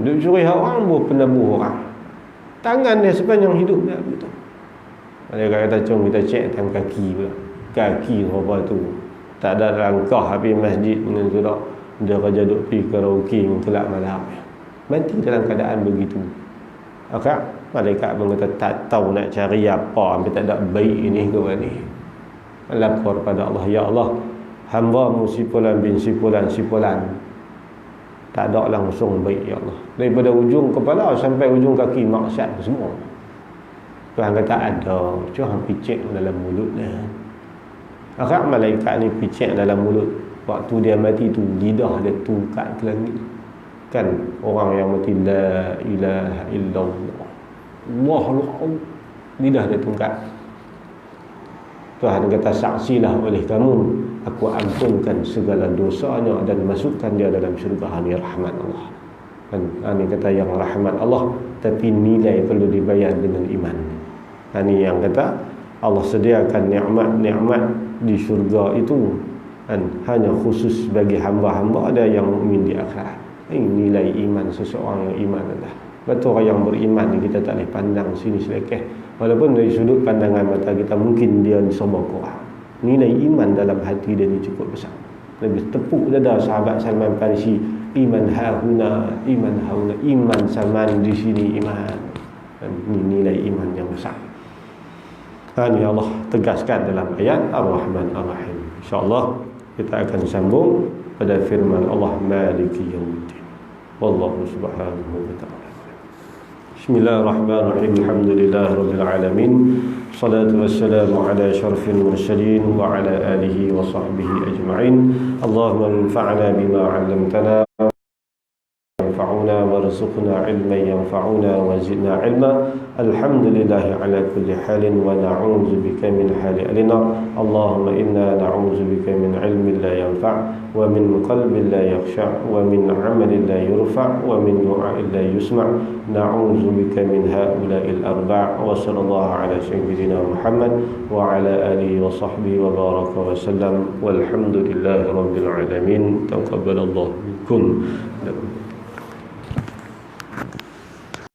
Dia curi hak orang pun penabuh orang. Tangan dia sepanjang hidup dia begitu. Malaikat kata jom kita cek tang kaki pula. Kaki apa tu tak ada langkah habis masjid dengan sudah dia kerja duk pergi karaoke kelab malam. Mati dalam keadaan begitu. Okay? Malaikat pun kata tak tahu nak cari apa, sampai tak ada baik ini ke mana. Lapor pada Allah, ya Allah, hamba-Mu sipulan bin sipulan tak ada langsung baik ya Allah. Daripada ujung kepala sampai ujung kaki maksiat semua. Tuhan kata ada, cuma picit dalam mulut dia. Akak malaikat ni picit dalam mulut. Waktu dia mati tu lidah dia tungkat ke langit. Kan orang yang mati la ilaha illallah, Allahu akbar, lidah dia tungkat. Tuhan kata saksilah oleh kamu, aku ampunkan segala dosanya dan masukkan dia dalam syurga. Ini rahmat Allah. Dan ini kata yang rahmat Allah, tapi nilai perlu dibayar dengan iman. Ini yang kata Allah sediakan nikmat-nikmat di syurga itu dan hanya khusus bagi hamba-hamba ada yang mukmin di akhirat. Ini nilai iman seseorang yang iman adalah. Betul orang yang beriman ni kita tak boleh pandang sini selekeh. Walaupun dari sudut pandangan mata kita mungkin dia serba kurang. Nilai iman dalam hati dia ni cukup besar. Lebih tepuk dada sahabat Salman Farisi, iman hauna, iman hauna, iman Salman di sini iman. Dan ini nilai iman yang besar. Ini Allah tegaskan dalam ayat Ar-Rahman Ar-Rahim. InsyaAllah kita akan sambung pada firman Allah Maliki Yawmiddin. Wallahu subhanahu wa ta'ala. Bismillahirrahmanirrahim. Alhamdulillah rabbil alamin. Salatu wassalamu ala asyrafil mursalin wa ala alihi wa sahbihi ajma'in. Allahumma anfa'na bima 'allamtana وانفعنا وارزقنا علما ينفعنا وزدنا علما. الحمد لله على كل حال ونعوذ بك من حال أهل النار. اللهم إنا نعوذ بك من علم لا ينفع ومن قلب لا يخشع ومن عمل لا يرفع ومن دعاء لا يسمع. نعوذ بك من هؤلاء الأربع. وصلى الله على سيدنا محمد وعلى آله وصحبه وبارك وسلم والحمد لله رب العالمين. تقبل الله منكم